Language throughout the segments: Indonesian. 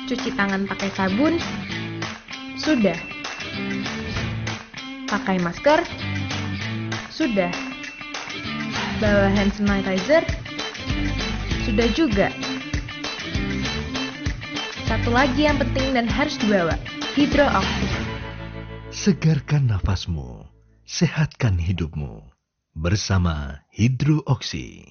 Cuci tangan pakai sabun? Sudah. Pakai masker? Sudah. Bawa hand sanitizer? Sudah juga. Satu lagi yang penting dan harus dibawa, Hydro Oxy. Segarkan nafasmu, sehatkan hidupmu. Bersama Hydro Oxy.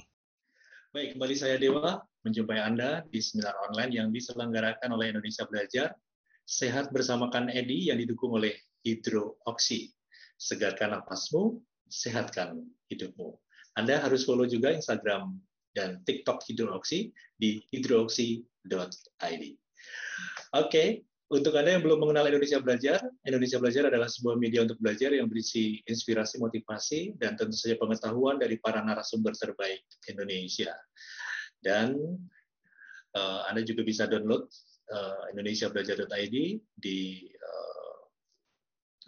Baik, kembali saya Dewa, menjumpai Anda di seminar online yang diselenggarakan oleh Indonesia Belajar. Sehat bersamakan Edi yang didukung oleh Hydro Oxy. Segarkan nafasmu, sehatkan hidupmu. Anda harus follow juga Instagram dan TikTok Hydro Oxy di hydrooxy.id. Oke, untuk Anda yang belum mengenal Indonesia Belajar adalah sebuah media untuk belajar yang berisi inspirasi, motivasi, dan tentu saja pengetahuan dari para narasumber terbaik Indonesia. Dan Anda juga bisa download indonesiabelajar.id di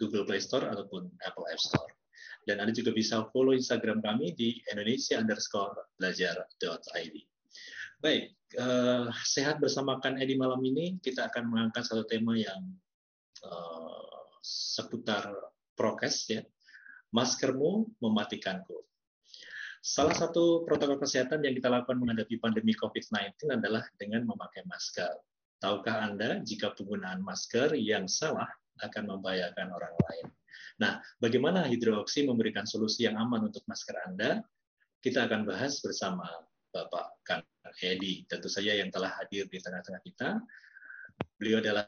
Google Play Store ataupun Apple App Store. Dan Anda juga bisa follow Instagram kami di indonesia_belajar.id. Baik, sehat bersamakan Edi malam ini kita akan mengangkat satu tema yang seputar prokes ya. Maskermu mematikanku. Salah satu protokol kesehatan yang kita lakukan menghadapi pandemi COVID-19 adalah dengan memakai masker. Tahukah Anda jika penggunaan masker yang salah akan membahayakan orang lain? Nah, bagaimana Hydro Oxy memberikan solusi yang aman untuk masker Anda? Kita akan bahas bersama Bapak Kang Edi, tentu saja yang telah hadir di tengah-tengah kita. Beliau adalah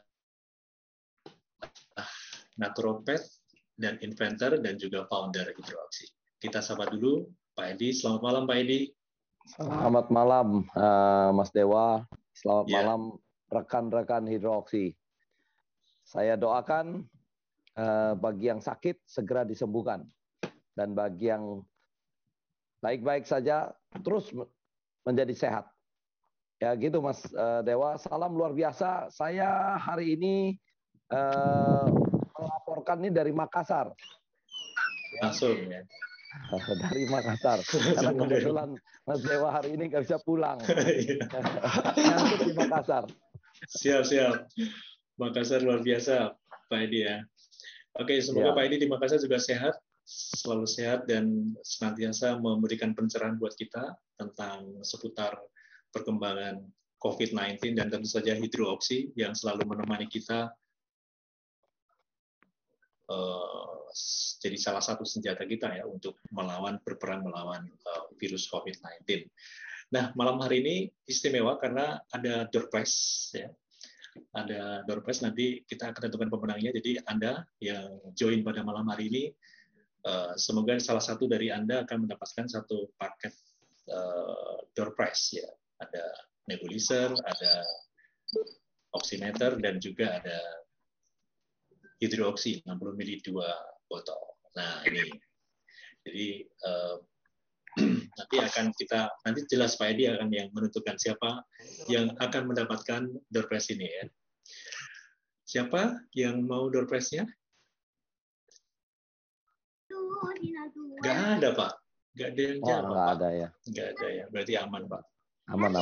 naturopath dan inventor dan juga founder Hydro Oxy. Kita sapa dulu Pak Edi. Selamat malam Pak Edi. Selamat malam Mas Dewa. Selamat malam rekan-rekan Hydro Oxy. Saya doakan bagi yang sakit segera disembuhkan, dan bagi yang baik-baik saja terus menjadi sehat. Ya gitu Mas Dewa. Salam luar biasa. Saya hari ini melaporkan ini dari Makassar. Langsung ya. Dari Makassar. Karena kebetulan Mas Dewa hari ini nggak bisa pulang. Ngantuk di Makassar. Siap. Makassar luar biasa Pak Edi ya. Oke, semoga Pak Edi di Makassar juga sehat, selalu sehat dan senantiasa memberikan pencerahan buat kita tentang seputar perkembangan COVID-19 dan tentu saja Hydro Oxy yang selalu menemani kita jadi salah satu senjata kita ya untuk berperang melawan virus COVID-19. Nah, malam hari ini istimewa karena ada door prize ya. Ada door prize, nanti kita akan tentukan pemenangnya. Jadi Anda yang join pada malam hari ini, semoga salah satu dari Anda akan mendapatkan satu paket door prize ya. Ada nebulizer, ada oximeter, dan juga ada Hydro Oxy 60 ml 2 botol. Nah ini, jadi nanti jelas Pak Edi akan yang menentukan siapa yang akan mendapatkan door prize ini ya. Siapa yang mau door prize-nya? Nggak ada Pak, nggak ada yang jawab. Nggak ada ya. Nggak ada ya, berarti aman Pak. Aman.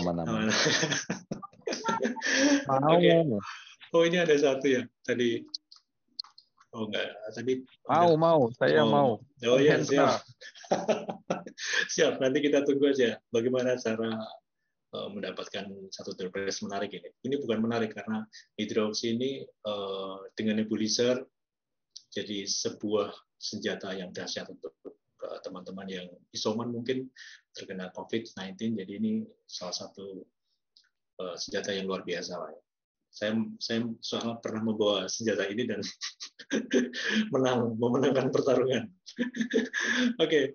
Oke. Oh ini ada satu ya tadi. Oh enggak, tadi saya mau. Oh iya, siap. Siap, nanti kita tunggu aja bagaimana cara mendapatkan satu door prize menarik ini. Ini bukan menarik karena Hydro Oxy ini dengan nebulizer jadi sebuah senjata yang dahsyat untuk teman-teman yang isoman mungkin terkena COVID-19. Jadi ini salah satu senjata yang luar biasa lah. Saya soalnya pernah membawa senjata ini dan memenangkan pertarungan. Oke.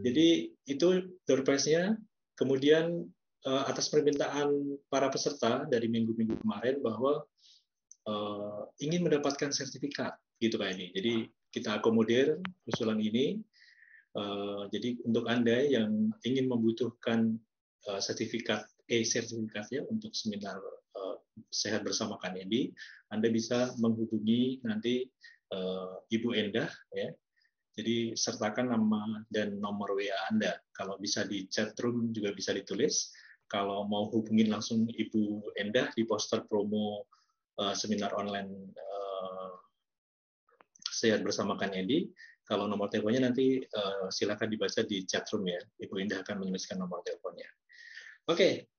Jadi itu door prize-nya. Kemudian atas permintaan para peserta dari minggu-minggu kemarin bahwa ingin mendapatkan sertifikat gitu Pak ini. Jadi kita akomodir usulan ini. Jadi untuk Anda yang ingin membutuhkan sertifikat sertifikatnya untuk seminar sehat bersama Kang Edi, Anda bisa menghubungi nanti Ibu Endah ya. Jadi sertakan nama dan nomor WA Anda. Kalau bisa di chat room juga bisa ditulis. kalau mau hubungin langsung Ibu Endah di poster promo seminar online Sehat Bersama Kang Edi. Kalau nomor teleponnya nanti silakan dibaca di chat room ya. Ibu Indah akan menuliskan nomor teleponnya. Oke,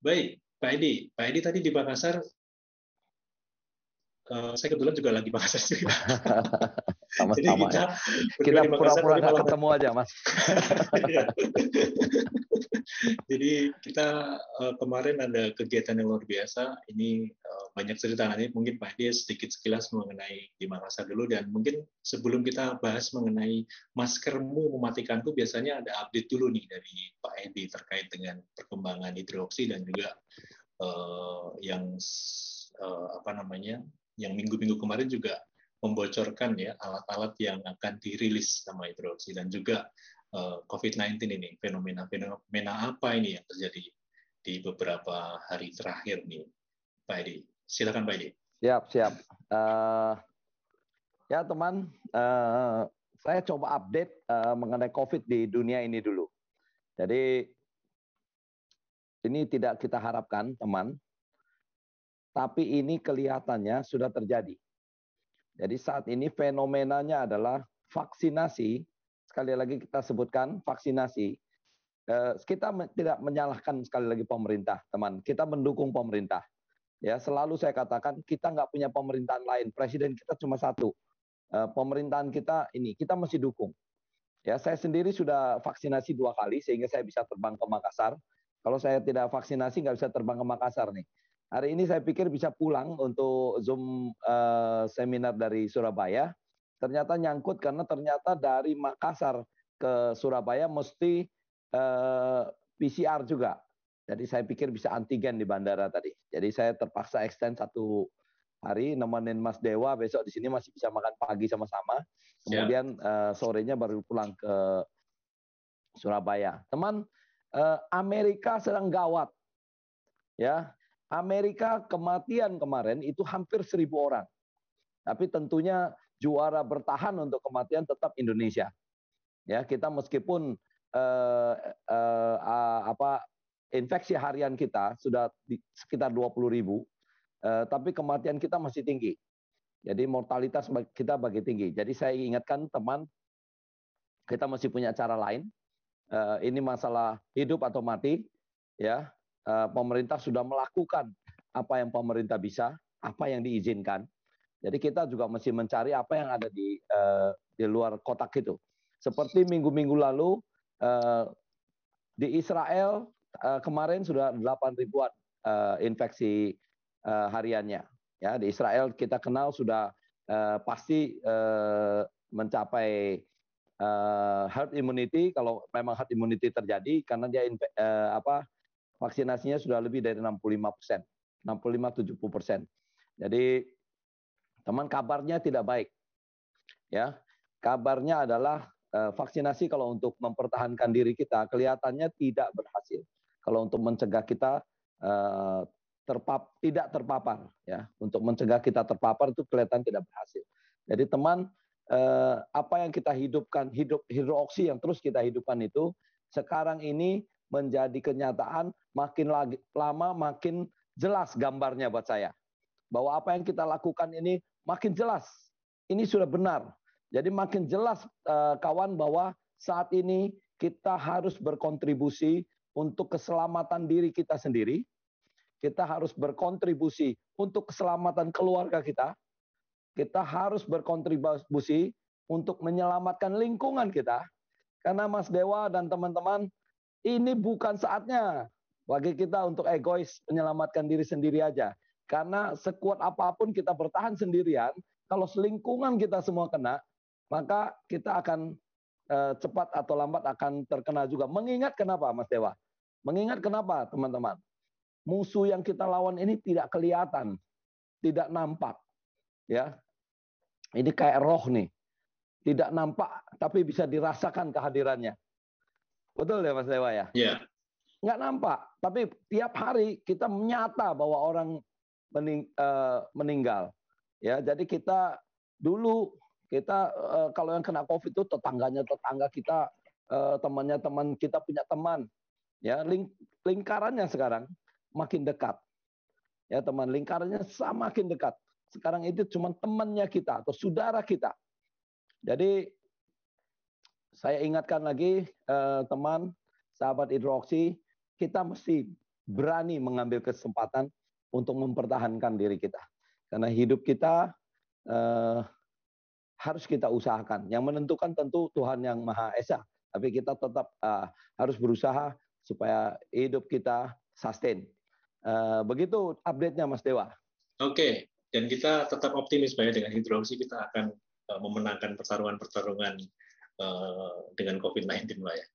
baik. Pak Edi. Pak Edi tadi di Makassar, saya kebetulan juga lagi Makassar juga. Jadi Sama-sama kita ya. berdua Kita di Makassar, pura-pura jadi nggak malah ketemu aja, Mas. Iya. Jadi kita kemarin ada kegiatan yang luar biasa. Ini banyak cerita, nanti mungkin Pak Edi sedikit sekilas mengenai di Makassar dulu, dan mungkin sebelum kita bahas mengenai maskermu mematikanku, biasanya ada update dulu nih dari Pak Edi terkait dengan perkembangan hidroksi dan juga yang apa namanya, yang minggu-minggu kemarin juga membocorkan ya alat-alat yang akan dirilis sama hidroksi, dan juga COVID-19 ini, fenomena apa ini yang terjadi di beberapa hari terakhir nih, Pak Edi. Silakan Pak Edi. Siap. Ya teman, saya coba update mengenai COVID di dunia ini dulu. Jadi ini tidak kita harapkan, teman, tapi ini kelihatannya sudah terjadi. Jadi saat ini fenomenanya adalah vaksinasi. Sekali lagi kita sebutkan vaksinasi. Kita tidak menyalahkan sekali lagi pemerintah, teman. Kita mendukung pemerintah. Ya, selalu saya katakan kita nggak punya pemerintahan lain. Presiden kita cuma satu. Pemerintahan kita ini kita mesti dukung. Ya, saya sendiri sudah vaksinasi 2 kali sehingga saya bisa terbang ke Makassar. Kalau saya tidak vaksinasi nggak bisa terbang ke Makassar nih. Hari ini saya pikir bisa pulang untuk Zoom seminar dari Surabaya. Ternyata nyangkut karena ternyata dari Makassar ke Surabaya mesti PCR juga. Jadi saya pikir bisa antigen di bandara tadi. Jadi saya terpaksa extend 1 hari nemenin Mas Dewa, besok di sini masih bisa makan pagi sama-sama. Kemudian sorenya baru pulang ke Surabaya. Teman, Amerika sedang gawat. Ya, Amerika kematian kemarin itu hampir 1.000 orang. Tapi tentunya juara bertahan untuk kematian tetap Indonesia. Ya, kita meskipun infeksi harian kita sudah sekitar 20.000, tapi kematian kita masih tinggi. Jadi mortalitas kita bagi tinggi. Jadi saya ingatkan teman, kita masih punya cara lain. Ini masalah hidup atau mati, ya. Pemerintah sudah melakukan apa yang pemerintah bisa, apa yang diizinkan. Jadi kita juga mesti mencari apa yang ada di luar kotak itu. Seperti minggu-minggu lalu di Israel kemarin sudah 8.000-an infeksi hariannya. Ya, di Israel kita kenal sudah pasti mencapai herd immunity kalau memang herd immunity terjadi karena dia vaksinasinya sudah lebih dari 65%, 65-70%. Jadi teman, kabarnya tidak baik. Ya, kabarnya adalah vaksinasi kalau untuk mempertahankan diri kita kelihatannya tidak berhasil. Kalau untuk mencegah kita tidak terpapar, ya, untuk mencegah kita terpapar itu kelihatan tidak berhasil. Jadi teman, apa yang kita hidupkan, hidroksi yang terus kita hidupkan itu sekarang ini menjadi kenyataan, makin lama makin jelas gambarnya buat saya. Bahwa apa yang kita lakukan ini makin jelas. Ini sudah benar. Jadi makin jelas kawan bahwa saat ini kita harus berkontribusi untuk keselamatan diri kita sendiri. Kita harus berkontribusi untuk keselamatan keluarga kita. Kita harus berkontribusi untuk menyelamatkan lingkungan kita. Karena Mas Dewa dan teman-teman, ini bukan saatnya bagi kita untuk egois menyelamatkan diri sendiri aja. Karena sekuat apapun kita bertahan sendirian, kalau lingkungan kita semua kena, maka kita akan cepat atau lambat akan terkena juga. Mengingat kenapa, Mas Dewa? Mengingat kenapa, teman-teman? Musuh yang kita lawan ini tidak kelihatan, tidak nampak. Ya, ini kayak roh nih, tidak nampak, tapi bisa dirasakan kehadirannya. Betul ya Mas Dewa ya? Iya. Nggak nampak, tapi tiap hari kita menyata bahwa orang meninggal. Ya, jadi kita dulu kalau yang kena COVID itu tetangga kita, temannya teman kita punya teman Ya, lingkarannya sekarang makin dekat. Ya, teman, lingkarannya semakin dekat. Sekarang itu cuma temannya kita atau saudara kita. Jadi saya ingatkan lagi teman, sahabat hidroksi, kita mesti berani mengambil kesempatan untuk mempertahankan diri kita. Karena hidup kita harus kita usahakan. Yang menentukan tentu Tuhan yang Maha Esa. Tapi kita tetap harus berusaha supaya hidup kita sustain. Begitu update-nya Mas Dewa. Oke, dan kita tetap optimis Pak ya, dengan hidroksi kita akan memenangkan pertarungan-pertarungan dengan COVID-19 Pak ya.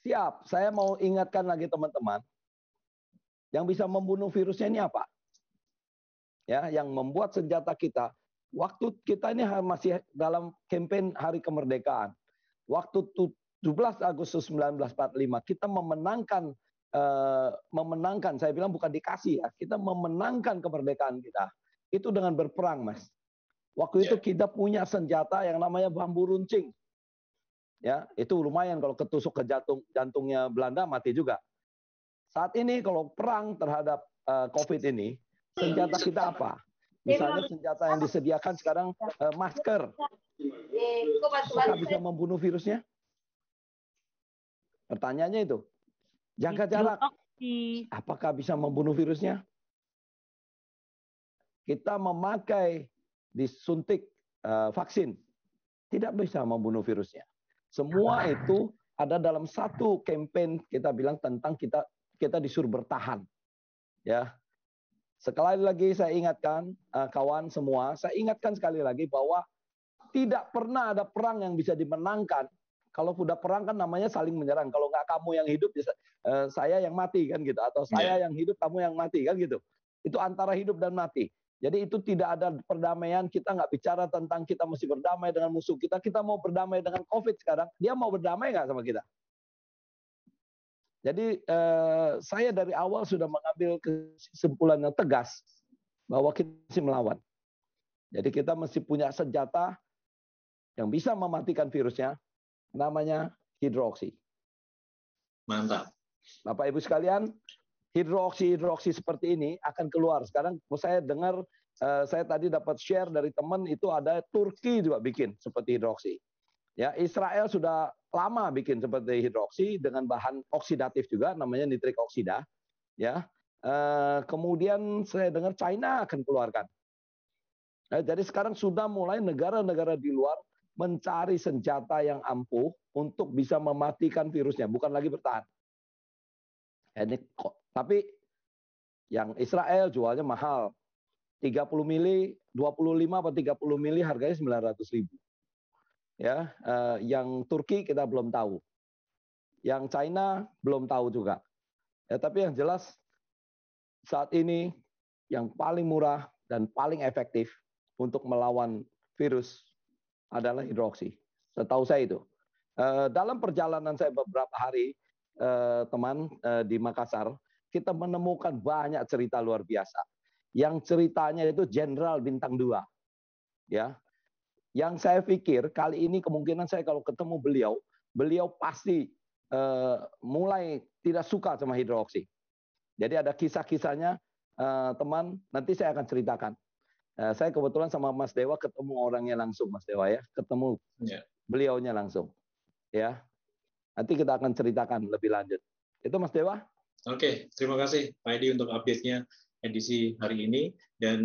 Siap, saya mau ingatkan lagi teman-teman, yang bisa membunuh virusnya ini apa? Ya, yang membuat senjata kita, waktu kita ini masih dalam campaign Hari Kemerdekaan. Waktu 17 Agustus 1945 kita memenangkan, saya bilang bukan dikasih ya, kita memenangkan kemerdekaan kita. Itu dengan berperang, Mas. Waktu itu kita punya senjata yang namanya bambu runcing. Ya, itu lumayan kalau ketusuk ke jantungnya Belanda mati juga. Saat ini kalau perang terhadap COVID ini, senjata kita apa? Misalnya senjata yang disediakan sekarang masker. Apakah bisa membunuh virusnya? Pertanyaannya itu. Jaga jarak. Apakah bisa membunuh virusnya? Kita memakai disuntik vaksin. Tidak bisa membunuh virusnya. Semua itu ada dalam satu campaign kita bilang tentang kita disuruh bertahan. Ya. Sekali lagi saya ingatkan kawan semua, saya ingatkan sekali lagi bahwa tidak pernah ada perang yang bisa dimenangkan. Kalau sudah perang kan namanya saling menyerang. Kalau nggak kamu yang hidup, saya yang mati kan gitu. Atau saya yang hidup, kamu yang mati kan gitu. Itu antara hidup dan mati. Jadi itu tidak ada perdamaian. Kita nggak bicara tentang kita mesti berdamai dengan musuh kita. Kita mau berdamai dengan COVID sekarang. Dia mau berdamai nggak sama kita? Jadi saya dari awal sudah mengambil kesimpulan yang tegas bahwa kita mesti melawan. Jadi kita mesti punya senjata yang bisa mematikan virusnya, namanya hidroksi. Mantap. Bapak Ibu sekalian, hidroksi seperti ini akan keluar. Sekarang saya dengar, saya tadi dapat share dari teman itu ada Turki juga bikin seperti hidroksi. Ya, Israel sudah lama bikin seperti hidroksi dengan bahan oksidatif juga, namanya nitrik oksida. Ya, kemudian saya dengar China akan keluarkan. Jadi sekarang sudah mulai negara-negara di luar mencari senjata yang ampuh untuk bisa mematikan virusnya, bukan lagi bertahan. Tapi yang Israel jualnya mahal. 30 mili, 25 atau 30 mili harganya 900.000. Ya, yang Turki kita belum tahu. Yang China belum tahu juga. Ya, tapi yang jelas saat ini yang paling murah dan paling efektif untuk melawan virus adalah hidroksi. Setahu saya itu. Dalam perjalanan saya beberapa hari, teman di Makassar, kita menemukan banyak cerita luar biasa. Yang ceritanya itu Jenderal Bintang 2. Ya. Yang saya pikir kali ini kemungkinan saya kalau ketemu beliau pasti mulai tidak suka sama hidroksi. Jadi ada kisah-kisahnya, teman, nanti saya akan ceritakan. Saya kebetulan sama Mas Dewa ketemu orangnya langsung, Mas Dewa ya, ketemu beliaunya langsung, ya. Nanti kita akan ceritakan lebih lanjut. Itu Mas Dewa. Oke, terima kasih Pak Edi untuk update-nya edisi hari ini. Dan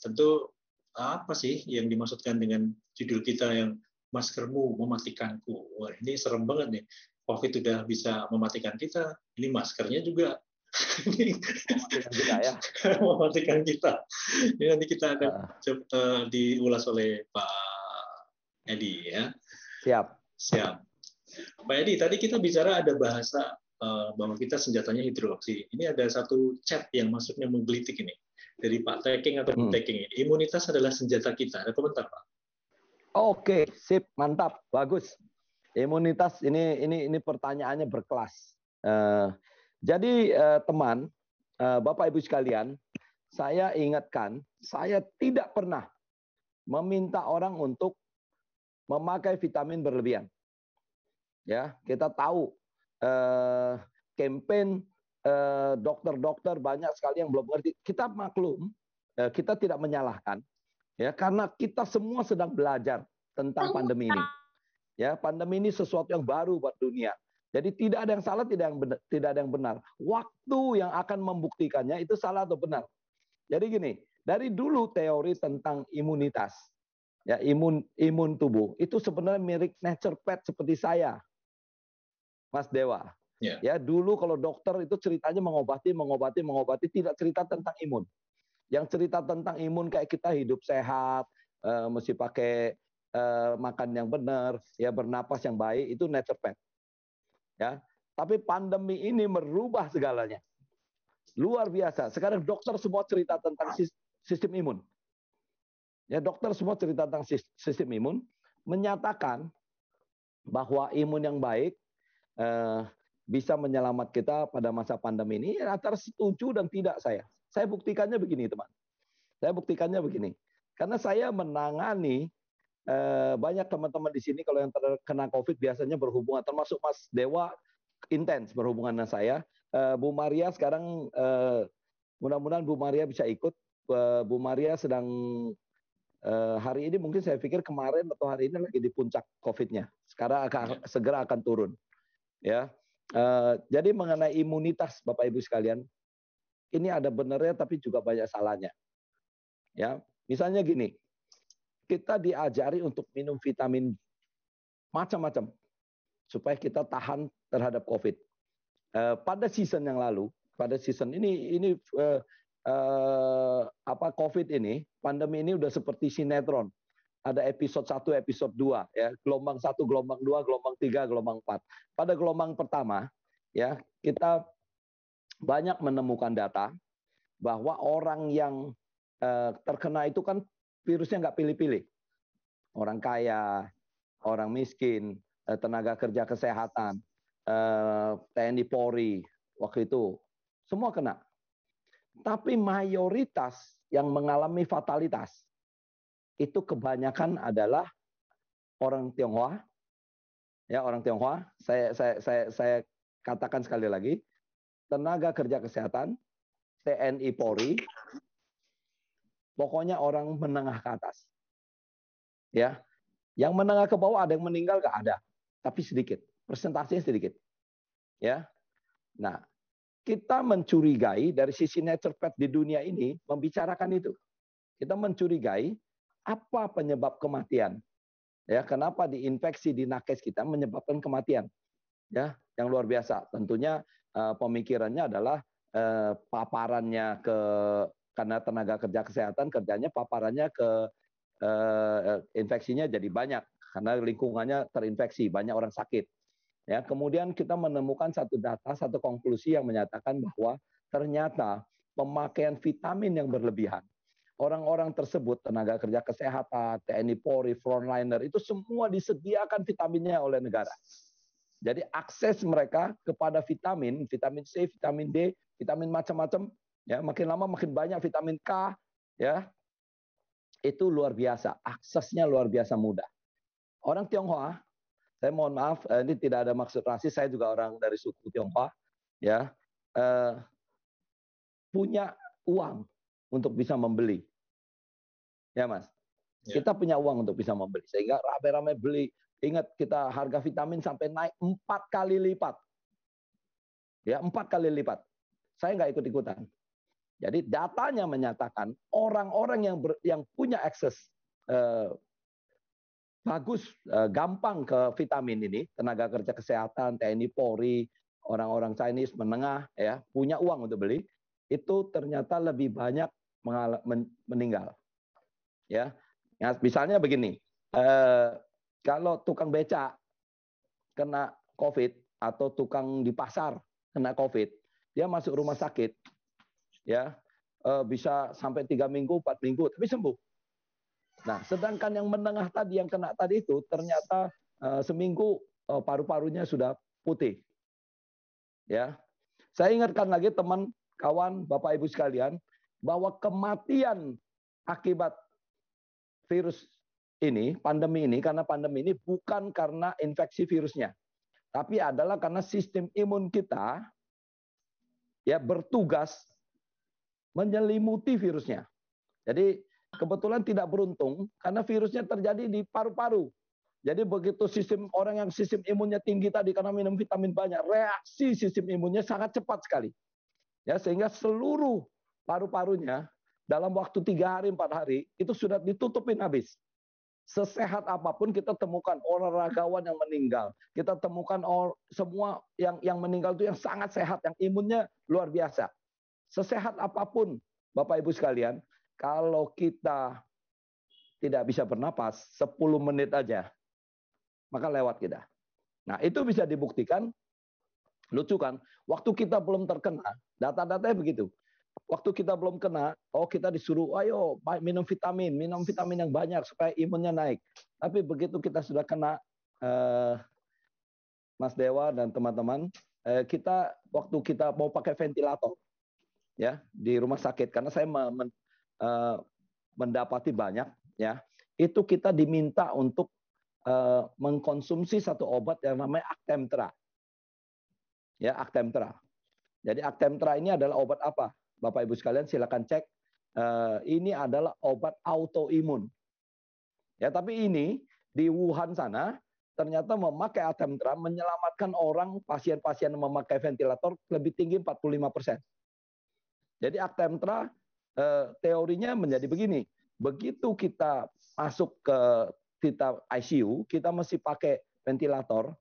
tentu apa sih yang dimaksudkan dengan judul kita yang maskermu mematikanku? Wah, ini serem banget nih. COVID sudah bisa mematikan kita, ini maskernya juga mematikan kita. Ini nanti kita akan diulas oleh Pak Edi ya. Siap. Pak Edi, tadi kita bicara ada bahasa bahwa kita senjatanya hidroksi. Ini ada satu chat yang masuknya menggelitik ini dari Pak Taking atau Bu Taking ini. Imunitas adalah senjata kita. Ada komentar Pak? Oke, sip, mantap, bagus. Imunitas ini pertanyaannya berkelas. Jadi teman, Bapak Ibu sekalian, saya ingatkan, saya tidak pernah meminta orang untuk memakai vitamin berlebihan. Ya, kita tahu campaign dokter-dokter banyak sekali yang belum mengerti. Kita maklum, kita tidak menyalahkan, ya, karena kita semua sedang belajar tentang pandemi ini. Ya, pandemi ini sesuatu yang baru buat dunia. Jadi tidak ada yang salah, tidak ada yang benar. Waktu yang akan membuktikannya itu salah atau benar. Jadi gini, dari dulu teori tentang imunitas, ya, imun tubuh itu sebenarnya mirip nature pet seperti saya, Mas Dewa. Ya, dulu kalau dokter itu ceritanya mengobati, tidak cerita tentang imun. Yang cerita tentang imun kayak kita hidup sehat, mesti pakai makan yang benar, ya, bernapas yang baik, itu nature pet. Ya, tapi pandemi ini merubah segalanya. Luar biasa. Sekarang dokter semua cerita tentang sistem imun. Ya, dokter semua cerita tentang sistem imun, menyatakan bahwa imun yang baik bisa menyelamat kita pada masa pandemi ini. Antara setuju dan tidak saya. Saya buktikannya begini, teman. Saya buktikannya begini. Karena saya menangani banyak teman-teman di sini kalau yang terkena COVID biasanya berhubungan, termasuk Mas Dewa intens berhubungan dengan saya. Bu Maria sekarang mudah-mudahan Bu Maria bisa ikut. Bu Maria sedang hari ini mungkin saya pikir kemarin atau hari ini lagi di puncak COVID-nya. Sekarang segera akan turun. Ya. Jadi mengenai imunitas Bapak Ibu sekalian, ini ada benarnya tapi juga banyak salahnya. Ya, misalnya gini, kita diajari untuk minum vitamin macam-macam supaya kita tahan terhadap COVID. Pada season yang lalu, pada season ini COVID ini, pandemi ini udah seperti sinetron. Ada episode 1, episode 2, ya, gelombang 1, gelombang 2, gelombang 3, gelombang 4. Pada gelombang pertama, ya, kita banyak menemukan data bahwa orang yang terkena itu kan virusnya nggak pilih-pilih. Orang kaya, orang miskin, tenaga kerja kesehatan, TNI Polri, waktu itu semua kena. Tapi mayoritas yang mengalami fatalitas itu kebanyakan adalah orang Tionghoa, ya, orang Tionghoa. Saya katakan sekali lagi, tenaga kerja kesehatan, TNI Polri, pokoknya orang menengah ke atas. Ya, yang menengah ke bawah ada yang meninggal nggak ada, tapi sedikit, persentasenya sedikit. Ya, nah, kita mencurigai dari sisi nature pet di dunia ini membicarakan itu. Kita mencurigai apa penyebab kematian. Ya, kenapa diinfeksi di nakes kita menyebabkan kematian. Ya, yang luar biasa. Tentunya pemikirannya adalah paparannya karena tenaga kerja kesehatan kerjanya paparannya ke infeksinya jadi banyak karena lingkungannya terinfeksi, banyak orang sakit. Ya, kemudian kita menemukan satu data, satu konklusi yang menyatakan bahwa ternyata pemakaian vitamin yang berlebihan. Orang-orang tersebut, tenaga kerja kesehatan, TNI Polri, frontliner, itu semua disediakan vitaminnya oleh negara. Jadi akses mereka kepada vitamin C, vitamin D, vitamin macam-macam, ya, makin lama makin banyak, vitamin K, ya, itu luar biasa, aksesnya luar biasa mudah. Orang Tionghoa, saya mohon maaf, ini tidak ada maksud rasis, saya juga orang dari suku Tionghoa, ya, punya uang untuk bisa membeli, ya Mas. Kita punya uang untuk bisa membeli, sehingga rame-rame beli. Ingat, kita harga vitamin sampai naik 4 kali lipat, ya, 4 kali lipat. Saya nggak ikut-ikutan. Jadi datanya menyatakan orang-orang yang punya akses bagus, gampang ke vitamin ini, tenaga kerja kesehatan, TNI Polri, orang-orang Chinese menengah, ya, punya uang untuk beli, itu ternyata lebih banyak meninggal. Ya, misalnya begini, kalau tukang becak kena COVID atau tukang di pasar kena COVID, dia masuk rumah sakit, ya, bisa sampai 3 minggu, 4 minggu, tapi sembuh. Nah, sedangkan yang menengah tadi, yang kena tadi itu ternyata seminggu paru-parunya sudah putih. Ya, saya ingatkan lagi teman, kawan, Bapak Ibu sekalian, bahwa kematian akibat virus ini, pandemi ini, karena pandemi ini bukan karena infeksi virusnya, tapi adalah karena sistem imun kita ya bertugas menyelimuti virusnya. Jadi kebetulan tidak beruntung karena virusnya terjadi di paru-paru. Jadi begitu orang yang sistem imunnya tinggi tadi karena minum vitamin banyak, reaksi sistem imunnya sangat cepat sekali. Ya, sehingga seluruh paru-parunya dalam waktu 3 hari 4 hari itu sudah ditutupin habis. Sesehat apapun kita temukan olahragawan yang meninggal, kita temukan semua yang meninggal itu yang sangat sehat, yang imunnya luar biasa. Sesehat apapun, Bapak Ibu sekalian, kalau kita tidak bisa bernapas 10 menit aja, maka lewat kita. Nah, itu bisa dibuktikan. Lucu kan? Waktu kita belum terkena, data-datanya begitu. Waktu kita belum kena, kita disuruh, ayo minum vitamin yang banyak supaya imunnya naik. Tapi begitu kita sudah kena, Mas Dewa dan teman-teman, waktu kita mau pakai ventilator, ya di rumah sakit, karena saya mendapati banyak, ya itu kita diminta untuk mengkonsumsi satu obat yang namanya Actemtra. Ya, Actemtra. Jadi Actemtra ini adalah obat apa? Bapak Ibu sekalian silakan cek. Ini adalah obat autoimun. Ya, tapi ini di Wuhan sana ternyata memakai Actemtra menyelamatkan orang, pasien-pasien yang memakai ventilator lebih tinggi 45%. Jadi Actemtra teorinya menjadi begini. Begitu kita masuk ke ICU, kita mesti pakai ventilator.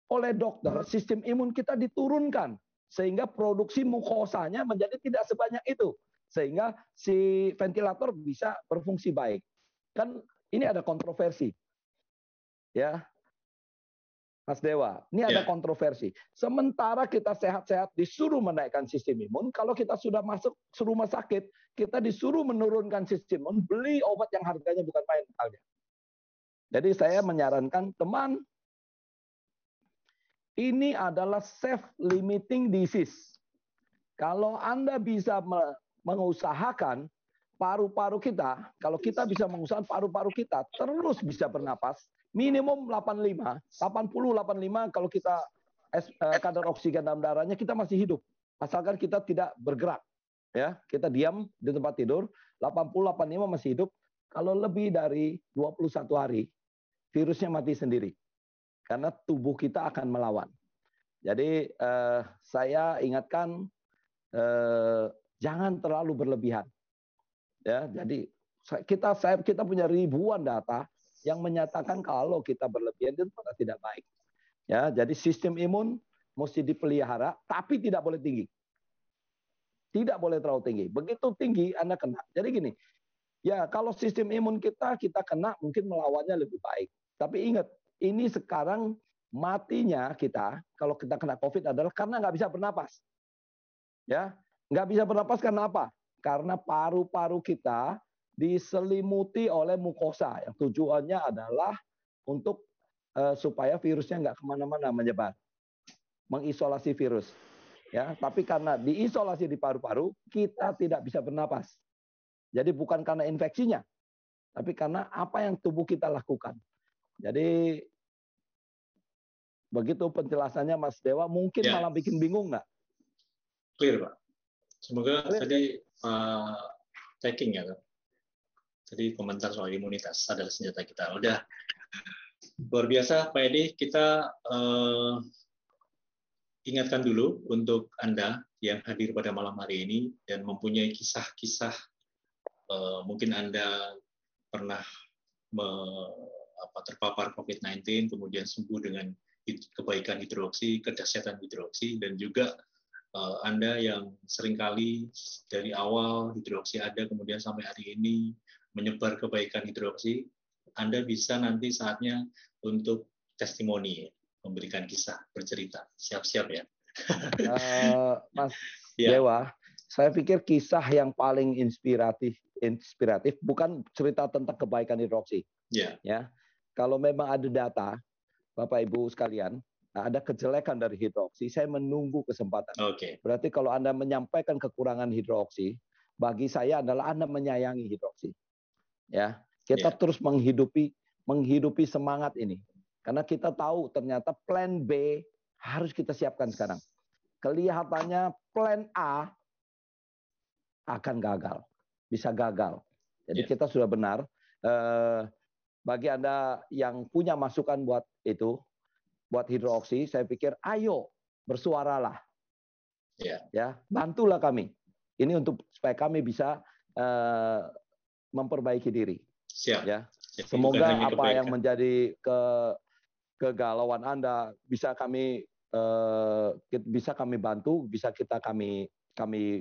Oleh dokter, sistem imun kita diturunkan sehingga produksi mukosanya menjadi tidak sebanyak itu, sehingga si ventilator bisa berfungsi baik. Kan ini ada kontroversi, ya, Mas Dewa. Ini ada kontroversi. Sementara kita sehat-sehat disuruh menaikkan sistem imun, kalau kita sudah masuk rumah sakit, kita disuruh menurunkan sistem imun, beli obat yang harganya bukan main misalnya. Jadi saya menyarankan teman, ini adalah self-limiting disease. Kalau Anda bisa mengusahakan paru-paru kita, kalau kita bisa mengusahakan paru-paru kita terus bisa bernapas, minimum 85 kalau kita kadar oksigen dalam darahnya kita masih hidup. Asalkan kita tidak bergerak. Ya, kita diam di tempat tidur, 80-85 masih hidup. Kalau lebih dari 21 hari, virusnya mati sendiri. Karena tubuh kita akan melawan. Jadi saya ingatkan jangan terlalu berlebihan. Ya, jadi kita punya ribuan data yang menyatakan kalau kita berlebihan itu tidak baik. Ya, jadi sistem imun mesti dipelihara, tapi tidak boleh tinggi. Tidak boleh terlalu tinggi. Begitu tinggi Anda kena. Jadi gini, ya kalau sistem imun kita kena mungkin melawannya lebih baik. Tapi ingat, ini sekarang matinya kita kalau kita kena COVID adalah karena nggak bisa bernapas. Ya, nggak bisa bernapas karena apa? Karena paru-paru kita diselimuti oleh mukosa yang tujuannya adalah untuk supaya virusnya nggak kemana-mana menyebar, mengisolasi virus. Ya, tapi karena diisolasi di paru-paru kita tidak bisa bernapas. Jadi bukan karena infeksinya, tapi karena apa yang tubuh kita lakukan. Jadi begitu penjelasannya Mas Dewa, mungkin malah bikin bingung nggak? Clear, Pak. Semoga Clear. tadi checking ya, Pak. Tadi komentar soal imunitas adalah senjata kita. Udah luar biasa, Pak Edi. Kita ingatkan dulu untuk Anda yang hadir pada malam hari ini dan mempunyai kisah-kisah, mungkin Anda pernah terpapar COVID-19, kemudian sembuh dengan kebaikan hidroksi, kedahsyatan hidroksi, dan juga Anda yang seringkali dari awal hidroksi ada, kemudian sampai hari ini menyebar kebaikan hidroksi, Anda bisa nanti saatnya untuk testimoni, memberikan kisah, bercerita. Siap-siap ya. Mas Dewa, saya pikir kisah yang paling inspiratif bukan cerita tentang kebaikan hidroksi. Ya, kalau memang ada data, Bapak Ibu sekalian, ada kejelekan dari hidroksi, saya menunggu kesempatan. Berarti kalau Anda menyampaikan kekurangan hidroksi, bagi saya adalah Anda menyayangi hidroksi. Ya, kita terus menghidupi semangat ini. Karena kita tahu ternyata plan B harus kita siapkan sekarang. kelihatannya plan A akan gagal, bisa gagal. Jadi kita sudah benar. Bagi Anda yang punya masukan buat itu, buat hidroksi, saya pikir ayo bersuaralah, ya, bantulah kami. Ini untuk supaya kami bisa memperbaiki diri. Siap. Ya, Jadi semoga apa yang menjadi kegalauan Anda bisa kami bantu, bisa kami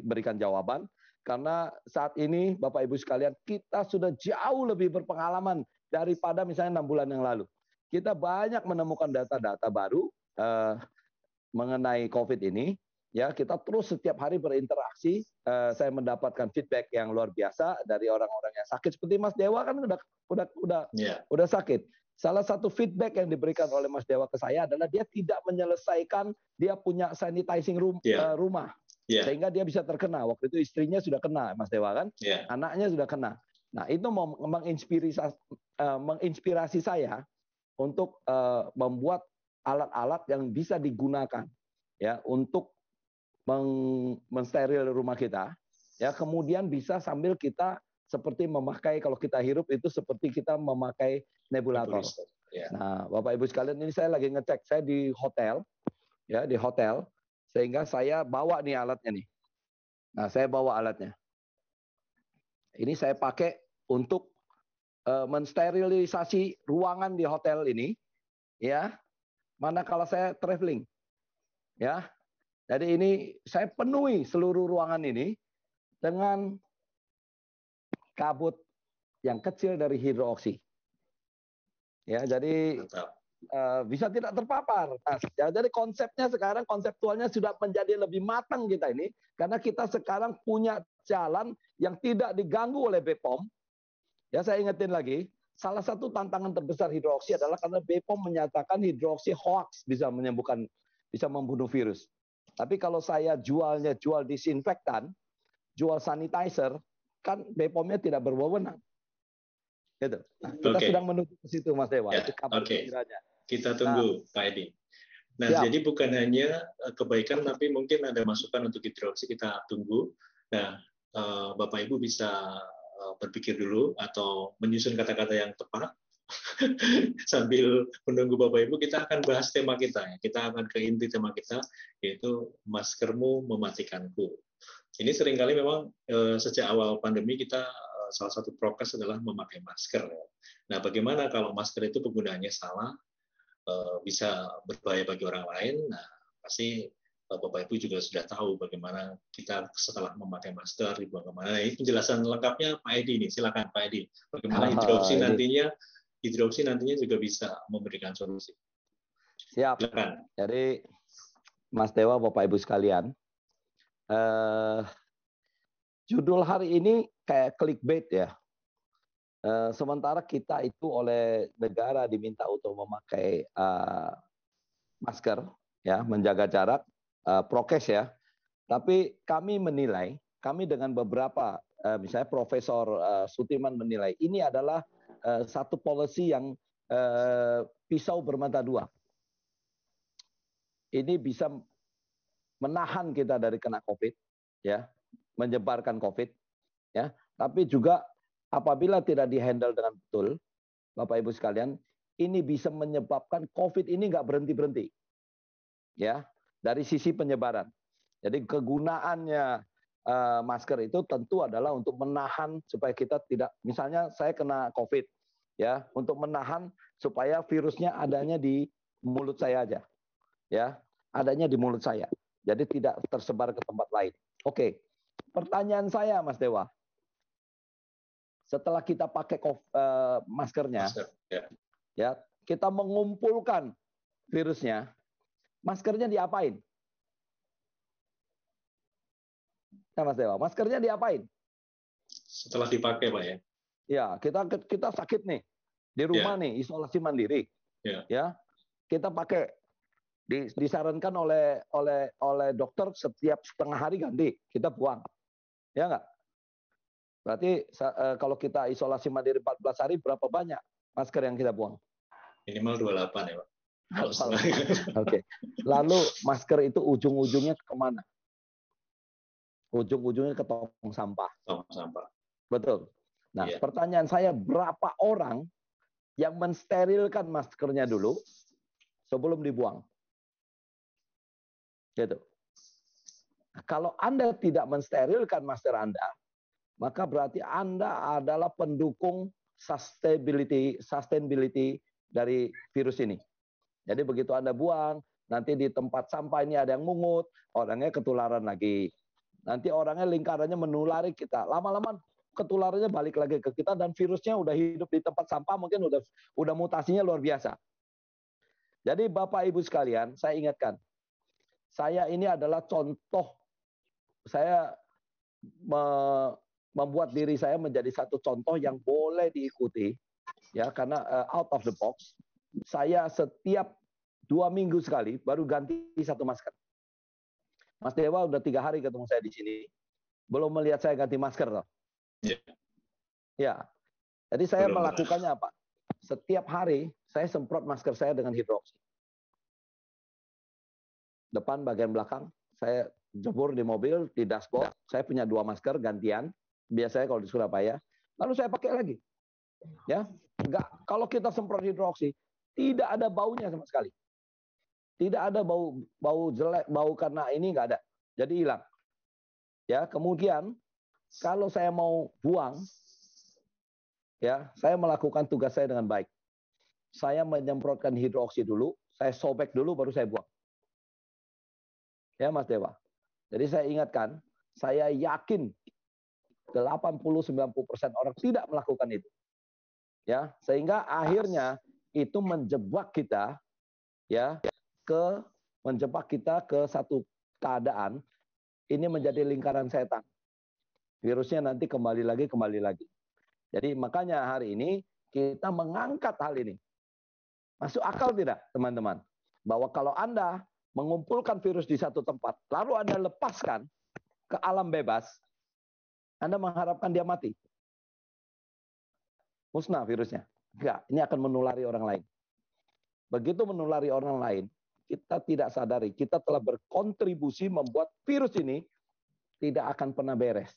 berikan jawaban. Karena saat ini Bapak Ibu sekalian, kita sudah jauh lebih berpengalaman daripada misalnya 6 bulan yang lalu. Kita banyak menemukan data-data baru mengenai COVID ini. Ya, kita terus setiap hari berinteraksi. Saya mendapatkan feedback yang luar biasa dari orang-orang yang sakit. Seperti Mas Dewa kan udah sakit. Salah satu feedback yang diberikan oleh Mas Dewa ke saya adalah dia tidak menyelesaikan, dia punya sanitizing rumah. Sehingga dia bisa terkena. Waktu itu istrinya sudah kena, Mas Dewa kan? Anaknya sudah kena. Nah, itu menginspirasi saya untuk membuat alat-alat yang bisa digunakan ya untuk mensteril rumah kita. Ya, kemudian bisa sambil kita seperti memakai, kalau kita hirup itu seperti kita memakai nebulator. Nah, Bapak Ibu sekalian, ini saya lagi ngecek, saya di hotel, ya, di hotel. Sehingga saya bawa nih alatnya nih. Nah, saya bawa alatnya. Ini saya pakai untuk mensterilisasi ruangan di hotel ini, ya. Manakala saya traveling, ya. Jadi ini saya penuhi seluruh ruangan ini dengan kabut yang kecil dari hidroksi. Ya, jadi bisa tidak terpapar. Nah, jadi konsepnya sekarang, konseptualnya sudah menjadi lebih matang kita ini, karena kita sekarang punya jalan yang tidak diganggu oleh BPOM. Ya, saya ingetin lagi, salah satu tantangan terbesar hidroksi adalah karena BPOM menyatakan hidroksi hoax bisa membunuh virus. Tapi kalau saya jual disinfektan, jual sanitizer, kan BPOM-nya tidak berwenang. Gitu. Nah, kita sedang menuju ke situ, Mas Dewa. Ya, itu kabar gembiranya. Kita tunggu, Pak Edi. Nah, jadi bukan hanya kebaikan, tapi mungkin ada masukan untuk hidroksi, kita tunggu. Nah, Bapak Ibu bisa berpikir dulu atau menyusun kata-kata yang tepat. Sambil menunggu Bapak Ibu, kita akan bahas tema kita. Kita akan ke inti tema kita, yaitu maskermu mematikanku. Ini seringkali memang sejak awal pandemi kita salah satu prokes adalah memakai masker. Nah, bagaimana kalau masker itu penggunaannya salah, bisa berbahaya bagi orang lain? Nah, pasti Bapak Ibu juga sudah tahu bagaimana kita setelah memakai masker dibuang kemana. Ini penjelasan lengkapnya Pak Edi nih. Silakan Pak Edi. Bagaimana hidroksi nantinya juga bisa memberikan solusi. Siap. Silakan. Jadi Mas Dewa, Bapak Ibu sekalian, judul hari ini kayak clickbait ya. Sementara kita itu oleh negara diminta untuk memakai masker, ya, menjaga jarak, prokes ya. Tapi kami menilai, kami dengan beberapa, misalnya Profesor Sutiman menilai, ini adalah satu policy yang pisau bermata dua. Ini bisa menahan kita dari kena COVID, ya, menyebarkan COVID, ya. Tapi juga apabila tidak dihandle dengan betul, Bapak Ibu sekalian, ini bisa menyebabkan COVID ini nggak berhenti-berhenti, ya, dari sisi penyebaran. Jadi kegunaannya masker itu tentu adalah untuk menahan supaya kita tidak, misalnya saya kena COVID, ya, untuk menahan supaya virusnya adanya di mulut saya aja, ya, adanya di mulut saya. Jadi tidak tersebar ke tempat lain. Oke, pertanyaan saya, Mas Dewa, setelah kita pakai maskernya, ya, kita mengumpulkan virusnya, maskernya diapain? Nah, Mas Dewa, maskernya diapain? Setelah dipakai, Pak ya. Ya, kita sakit nih di rumah nih, isolasi mandiri. Ya, kita pakai, disarankan oleh dokter setiap setengah hari ganti, kita buang, ya nggak? Berarti kalau kita isolasi mandiri 14 hari, berapa banyak masker yang kita buang? Minimal 28 ya, Pak. Kalau setengah. Oke. Lalu masker itu ujung-ujungnya kemana? Ujung-ujungnya ke tong sampah. Tong sampah. Betul. Nah, Iya. pertanyaan saya, berapa orang yang mensterilkan maskernya dulu sebelum dibuang? Gitu. Kalau Anda tidak mensterilkan masker Anda, maka berarti Anda adalah pendukung sustainability dari virus ini. Jadi begitu Anda buang, nanti di tempat sampah ini ada yang mungut, orangnya ketularan lagi. Nanti orangnya lingkarannya menulari kita. Lama-lama ketularannya balik lagi ke kita dan virusnya udah hidup di tempat sampah, mungkin udah mutasinya luar biasa. Jadi Bapak Ibu sekalian, saya ingatkan, saya ini adalah contoh, saya membuat diri saya menjadi satu contoh yang boleh diikuti, ya, karena out of the box. Saya setiap 2 minggu sekali baru ganti satu masker. Mas Dewa udah 3 hari ketemu saya di sini, belum melihat saya ganti masker loh. Ya. Ya, jadi saya Belum. melakukannya apa? Setiap hari saya semprot masker saya dengan hidroksi. Depan, bagian belakang, saya jemur di mobil, di dashboard. Saya punya 2 masker gantian, biasanya kalau di Surabaya. Lalu saya pakai lagi. Ya, enggak, kalau kita semprot hidroksi, tidak ada baunya sama sekali. Tidak ada bau jelek, bau karena ini enggak ada. Jadi hilang. Ya, kemudian kalau saya mau buang, ya, saya melakukan tugas saya dengan baik. Saya menyemprotkan hidroksi dulu, saya sobek dulu, baru saya buang. Ya, Mas Dewa. Jadi saya ingatkan, saya yakin 80-90% orang tidak melakukan itu. Ya, sehingga akhirnya itu menjebak kita, ya, menjebak kita ke satu keadaan ini menjadi lingkaran setan. Virusnya nanti kembali lagi. Jadi makanya hari ini kita mengangkat hal ini. Masuk akal tidak, teman-teman? Bahwa kalau Anda mengumpulkan virus di satu tempat, lalu Anda lepaskan ke alam bebas, Anda mengharapkan dia mati. Musnah virusnya. Enggak, ini akan menulari orang lain. Begitu menulari orang lain, kita tidak sadari, kita telah berkontribusi membuat virus ini tidak akan pernah beres.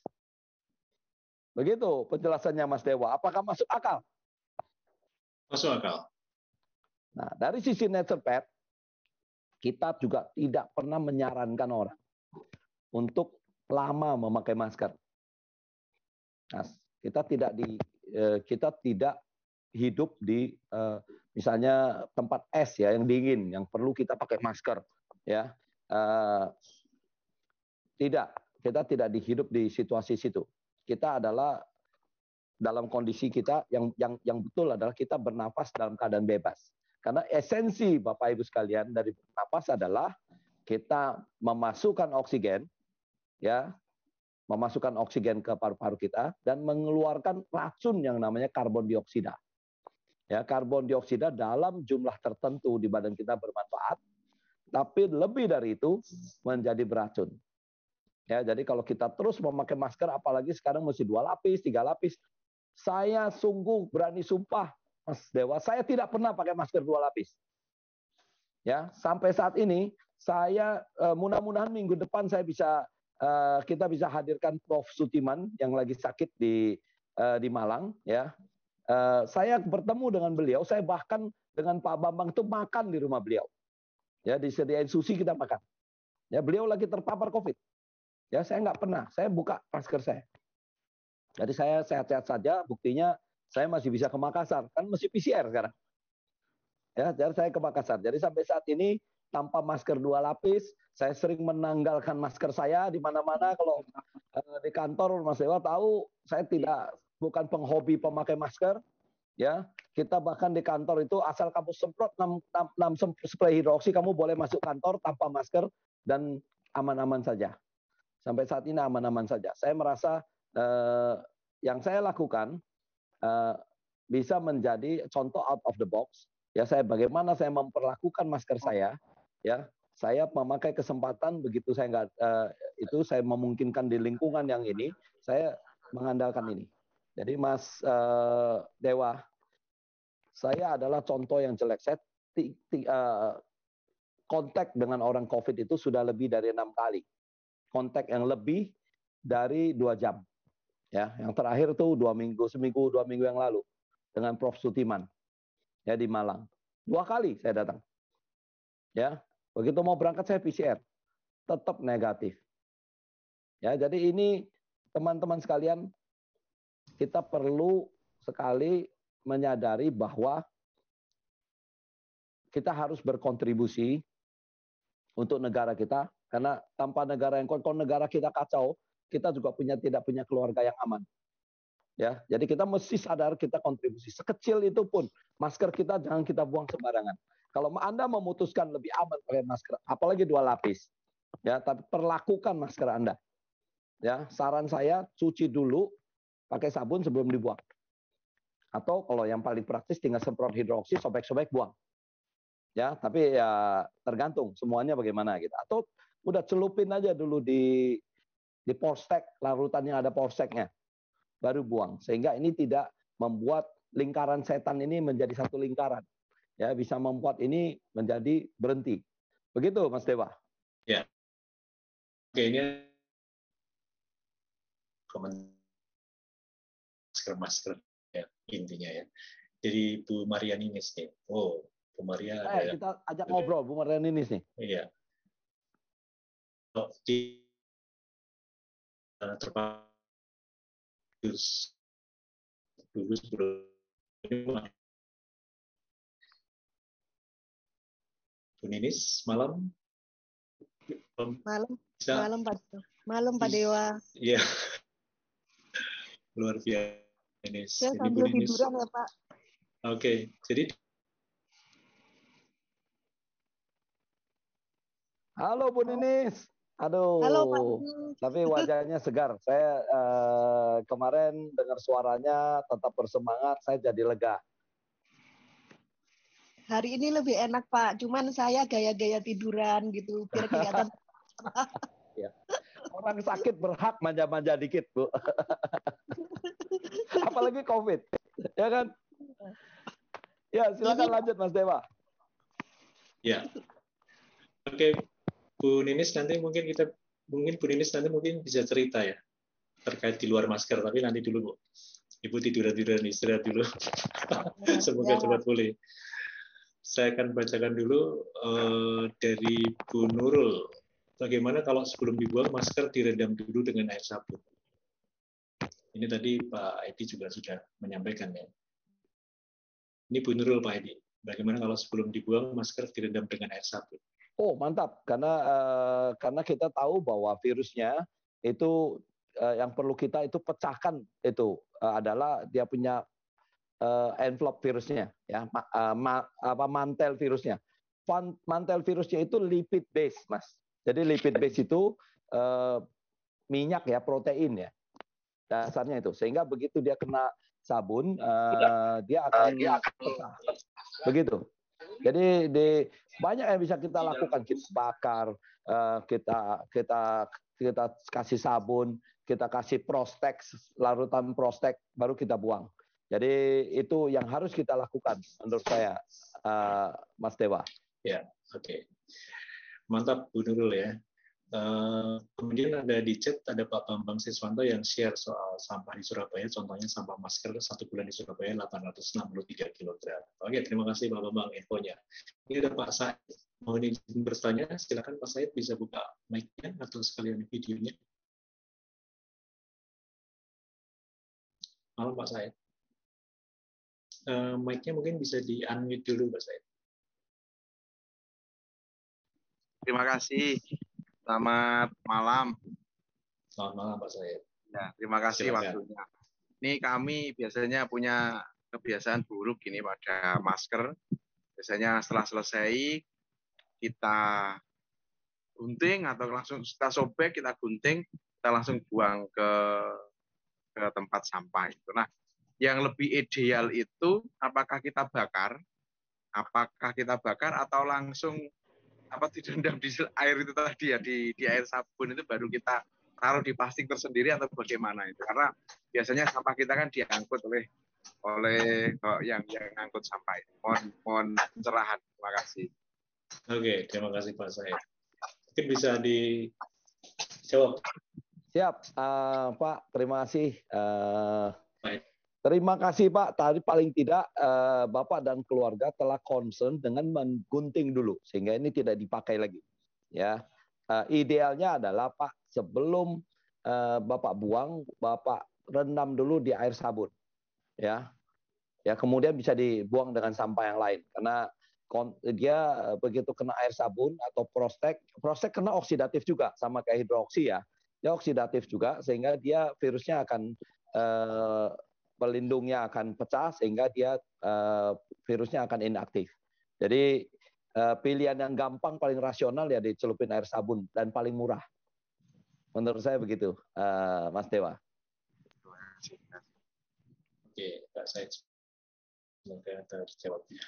Begitu penjelasannya Mas Dewa. Apakah masuk akal? Masuk akal. Nah, dari sisi naturopath, kita juga tidak pernah menyarankan orang untuk lama memakai masker. Nah, kita tidak hidup di misalnya tempat es ya yang dingin, yang perlu kita pakai masker, ya. Kita tidak hidup di situasi situ. Kita adalah dalam kondisi kita yang betul adalah kita bernafas dalam keadaan bebas. Karena esensi Bapak Ibu sekalian dari bernafas adalah kita memasukkan oksigen, ya, memasukkan oksigen ke paru-paru kita dan mengeluarkan racun yang namanya karbon dioksida. Ya, karbon dioksida dalam jumlah tertentu di badan kita bermanfaat, tapi lebih dari itu menjadi beracun. Ya, jadi kalau kita terus memakai masker, apalagi sekarang mesti 2 lapis, 3 lapis, saya sungguh berani sumpah, Mas Dewa, saya tidak pernah pakai masker 2 lapis. Ya, sampai saat ini saya mudah-mudahan minggu depan saya bisa kita bisa hadirkan Prof. Sutiman yang lagi sakit di Malang, ya. Saya bertemu dengan beliau, saya bahkan dengan Pak Bambang itu makan di rumah beliau. Ya, disediain sushi kita makan. Ya, beliau lagi terpapar COVID. Ya, saya nggak pernah, saya buka masker saya. Jadi saya sehat-sehat saja, buktinya saya masih bisa ke Makassar, kan masih PCR sekarang. Ya, jadi saya ke Makassar. Jadi sampai saat ini tanpa masker 2 lapis, saya sering menanggalkan masker saya di mana-mana. Kalau di kantor, Mas Dewa tahu, saya bukan penghobi pemakai masker. Ya, kita bahkan di kantor itu asal kamu semprot 6 spray hidroksi, kamu boleh masuk kantor tanpa masker dan aman-aman saja. Sampai saat ini aman-aman saja. Saya merasa yang saya lakukan bisa menjadi contoh out of the box. Ya, bagaimana saya memperlakukan masker saya. Ya, saya memakai kesempatan begitu saya nggak saya memungkinkan di lingkungan yang ini, saya mengandalkan ini. Jadi Mas Dewa, saya adalah contoh yang jelek. Saya kontak dengan orang COVID itu sudah lebih dari 6 kali. Kontak yang lebih dari 2 jam. Ya, yang terakhir itu 2 minggu yang lalu dengan Prof Sutiman ya di Malang. 2 kali saya datang. Ya, begitu mau berangkat saya PCR, tetap negatif. Ya, jadi ini teman-teman sekalian, kita perlu sekali menyadari bahwa kita harus berkontribusi untuk negara kita, karena tanpa negara yang kuat, kalau negara kita kacau, kita juga tidak punya keluarga yang aman. Ya, jadi kita mesti sadar kita kontribusi sekecil itu pun masker kita jangan kita buang sembarangan. Kalau Anda memutuskan lebih aman pakai masker, apalagi 2 lapis, ya, tapi perlakukan masker Anda. Ya, saran saya cuci dulu pakai sabun sebelum dibuang. Atau kalau yang paling praktis tinggal semprot hidroksi, sobek-sobek buang. Ya, tapi ya tergantung semuanya bagaimana gitu. Atau udah celupin aja dulu di porstek, larutan yang ada porseknya, baru buang. Sehingga ini tidak membuat lingkaran setan ini menjadi satu lingkaran. Ya, bisa membuat ini menjadi berhenti. Begitu, Mas Dewa. Ya. Oke, ini masker ya, intinya ya. Jadi Bu Maria Ninis nih. Oh, Bu Maria ada. Kita ajak ngobrol Bu Maria Ninis nih. Iya. Oh, di terpakus dulu sebelum Bu Ninis, malam. Malam Pak Dewa. Iya. Luar biasa. Saya sambil tiduran ya Pak. Oke, jadi halo Bu Ninis. Aduh. Halo Pak. Tapi wajahnya segar. Saya kemarin dengar suaranya tetap bersemangat, saya jadi lega. Hari ini lebih enak Pak, cuman saya gaya-gaya tiduran gitu biar kelihatan. Ya. Orang sakit berhak manja-manja dikit, Bu. Apalagi COVID, ya kan? Ya, silakan lanjut Mas Dewa. Ya. Oke, Bu Ninis nanti mungkin Bu Ninis nanti mungkin bisa cerita ya terkait di luar masker, tapi nanti dulu Bu. Ibu tiduran istirahat dulu. Semoga cepat pulih. Saya akan bacakan dulu dari Bu Nurul. Bagaimana kalau sebelum dibuang masker direndam dulu dengan air sabun? Ini tadi Pak Edi juga sudah menyampaikan ya. Ini Bu Nurul Pak Edi. Bagaimana kalau sebelum dibuang masker direndam dengan air sabun? Oh mantap, karena kita tahu bahwa virusnya itu yang perlu kita itu pecahkan itu adalah dia punya envelope virusnya, ya, mantel virusnya. Mantel virusnya itu lipid base, Mas. Jadi lipid base itu minyak ya, protein ya, dasarnya itu. Sehingga begitu dia kena sabun, dia akan pecah. Begitu. Jadi banyak yang bisa kita lakukan. Kita bakar, kita kasih sabun, kita kasih prostek, larutan prostek, baru kita buang. Jadi itu yang harus kita lakukan menurut saya, Mas Dewa. Ya, oke. Mantap Bu Nurul ya. Kemudian ada di chat ada Pak Bambang Siswanto yang share soal sampah di Surabaya, contohnya sampah masker 1 bulan di Surabaya 863 kg. Oke, terima kasih Pak Bambang infonya. Ini ada Pak Said, mau izin bertanya, silakan Pak Said bisa buka mic-nya atau sekalian videonya. Malam Pak Said. Mic-nya mungkin bisa di-unmute dulu Pak Said. Terima kasih. Selamat malam. Selamat malam Pak Said. Ya, terima kasih waktunya. Ini kami biasanya punya kebiasaan buruk ini pada masker. Biasanya setelah selesai kita gunting atau langsung kita sobek, kita gunting, kita langsung buang ke tempat sampah itu. Nah, yang lebih ideal itu apakah kita bakar atau langsung direndam di air itu tadi ya, di air sabun itu baru kita taruh di plastik tersendiri atau bagaimana itu, karena biasanya sampah kita kan diangkut oleh oleh yang ngangkut sampah ini. Mohon pencerahan. Terima kasih. Oke, terima kasih Pak Said. Mungkin bisa dijawab. Siap, Pak. Terima kasih. Baik. Terima kasih Pak. Tadi paling tidak Bapak dan keluarga telah concern dengan menggunting dulu sehingga ini tidak dipakai lagi. Ya, idealnya adalah Pak sebelum Bapak buang, Bapak rendam dulu di air sabun. Ya, kemudian bisa dibuang dengan sampah yang lain karena dia begitu kena air sabun atau prostek kena oksidatif juga sama kayak hidroksi ya. Dia oksidatif juga sehingga dia virusnya akan pelindungnya akan pecah sehingga dia virusnya akan inaktif. Jadi pilihan yang gampang paling rasional ya dicelupin air sabun dan paling murah. Menurut saya begitu, Mas Dewa. Oke, Pak Said. Semoga terjawabnya.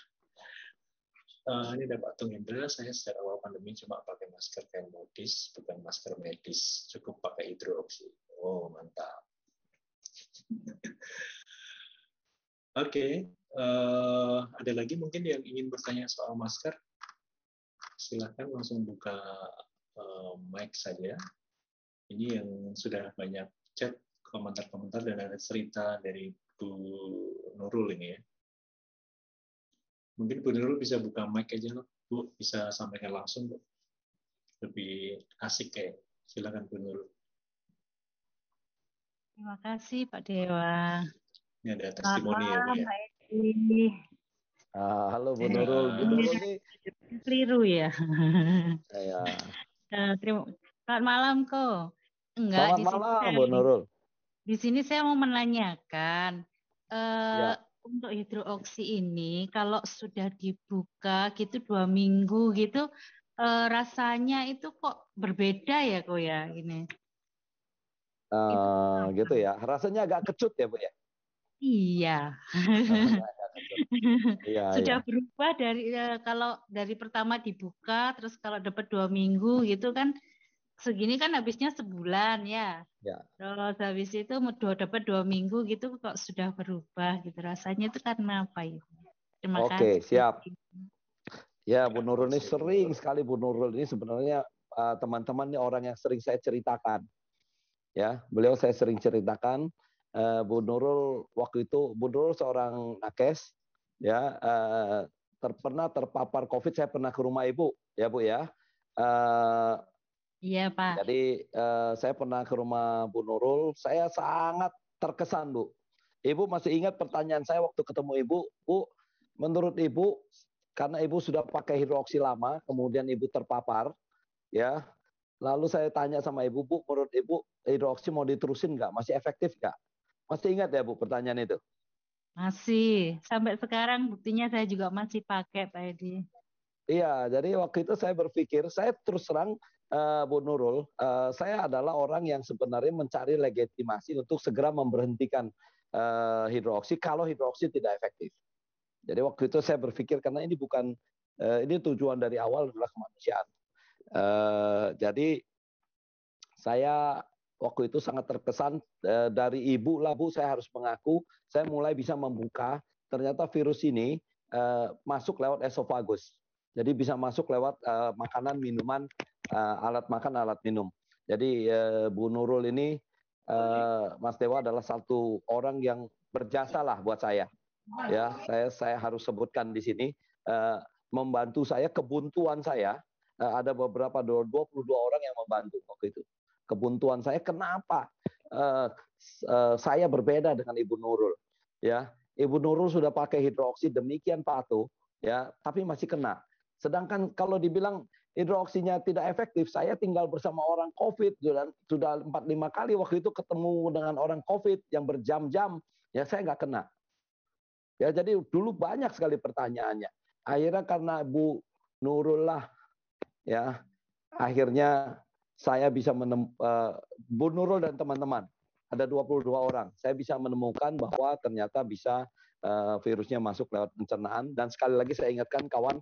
Ini ada Pak Tung Indra, saya sejak awal pandemi cuma pakai masker kain modis, bukan masker medis. Cukup pakai hidroksi. Oh, mantap. Oke, ada lagi mungkin yang ingin bertanya soal masker? Silakan langsung buka mic saja. Ini yang sudah banyak chat, komentar-komentar, dan ada cerita dari Bu Nurul ini ya. Mungkin Bu Nurul bisa buka mic aja, Bu. Bisa sampaikan langsung, Bu. Lebih asik kayak. Silakan Bu Nurul. Terima kasih Pak Dewa. Ini ada testimoni ya, Bu ya. Pak Edi. Halo Bu Nurul. Bu Nurul ini keliru ya. Ya. Selamat malam kok. Enggak, Selamat malam Bu Nurul. Di sini saya mau menanyakan untuk hidroksi ini kalau sudah dibuka gitu 2 minggu gitu rasanya itu kok berbeda ya kok ya ini. Gitu ya. Rasanya agak kecut ya Bu ya. Iya. Sudah berubah dari kalau dari pertama dibuka terus kalau dapat 2 minggu gitu kan segini kan habisnya sebulan ya. Terus habis itu dapat 2 minggu gitu kok sudah berubah gitu rasanya itu karena apa ya? Terima kasih. Oke, siap. Ya Bu Nurul ini sering sekali Bu Nurul ini sebenarnya teman-teman ini orang yang sering saya ceritakan. Ya, beliau saya sering ceritakan Bu Nurul waktu itu Bu Nurul seorang nakes ya pernah terpapar COVID, saya pernah ke rumah Ibu ya Bu ya. Iya Pak. Jadi saya pernah ke rumah Bu Nurul, saya sangat terkesan Bu. Ibu masih ingat pertanyaan saya waktu ketemu Ibu, Bu, menurut Ibu karena Ibu sudah pakai hidroksi lama, kemudian Ibu terpapar, ya. Lalu saya tanya sama Ibu, Bu, menurut Ibu hidroksi mau diterusin nggak? Masih efektif nggak? Masih ingat ya Bu pertanyaan itu? Masih. Sampai sekarang buktinya saya juga masih pakai Pak Edi. Iya, jadi waktu itu saya berpikir, saya terus terang Bu Nurul, saya adalah orang yang sebenarnya mencari legitimasi untuk segera memberhentikan hidroksi kalau hidroksi tidak efektif. Jadi waktu itu saya berpikir karena ini bukan ini tujuan dari awal adalah kemanusiaan. Jadi saya waktu itu sangat terkesan dari Ibu lah Bu, saya harus mengaku saya mulai bisa membuka ternyata virus ini masuk lewat esofagus. Jadi bisa masuk lewat makanan, minuman, alat makan, alat minum. Jadi Bu Nurul ini Mas Dewa adalah satu orang yang berjasa lah buat saya. Ya, saya harus sebutkan di sini membantu saya, kebuntuan saya ada beberapa 22 orang yang membantu waktu itu. Kebuntuan saya kenapa saya berbeda dengan Ibu Nurul, ya. Ibu Nurul sudah pakai hidroksi demikian patuh, ya, tapi masih kena. Sedangkan kalau dibilang hidroksinya tidak efektif, saya tinggal bersama orang COVID sudah 4-5 kali waktu itu ketemu dengan orang COVID yang berjam-jam, ya saya nggak kena. Ya, jadi dulu banyak sekali pertanyaannya. Akhirnya karena Bu Nurul lah, ya, akhirnya saya bisa Bu Nurul dan teman-teman, ada 22 orang, saya bisa menemukan bahwa ternyata bisa virusnya masuk lewat pencernaan. Dan sekali lagi saya ingatkan kawan,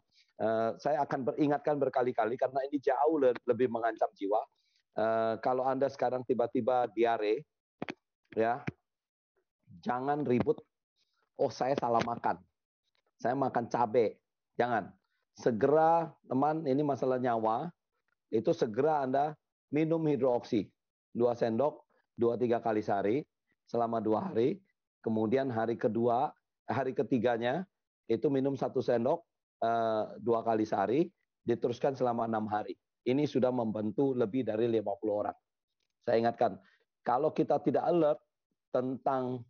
saya akan beringatkan berkali-kali karena ini jauh lebih mengancam jiwa. Kalau Anda sekarang tiba-tiba diare, ya, jangan ribut oh saya salah makan, saya makan cabai. Jangan. Segera, teman, ini masalah nyawa, itu segera Anda minum hidroksi. 2 sendok, 2-3 kali sehari, selama 2 hari. Kemudian hari ketiganya, itu minum 1 sendok, 2 kali sehari, diteruskan selama 6 hari. Ini sudah membantu lebih dari 50 orang. Saya ingatkan, kalau kita tidak alert tentang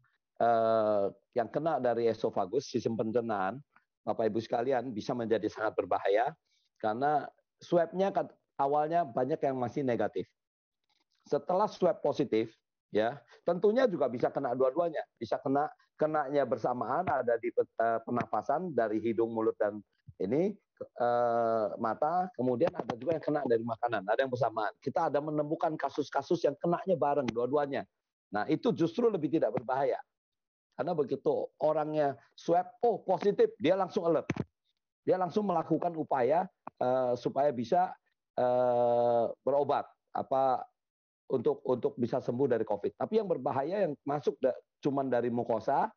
yang kena dari esofagus, sistem pencernaan, Bapak Ibu sekalian, bisa menjadi sangat berbahaya karena swab-nya awalnya banyak yang masih negatif. Setelah swab positif, ya tentunya juga bisa kena dua-duanya, bisa kenanya bersamaan, ada di pernapasan dari hidung, mulut, dan ini mata, kemudian ada juga yang kena dari makanan, ada yang bersamaan. Kita ada menemukan kasus-kasus yang kenanya bareng dua-duanya. Nah, itu justru lebih tidak berbahaya. Karena begitu orangnya swab, oh positif, dia langsung alert. Dia langsung melakukan upaya supaya bisa berobat untuk bisa sembuh dari COVID. Tapi yang berbahaya yang masuk cuman dari mukosa,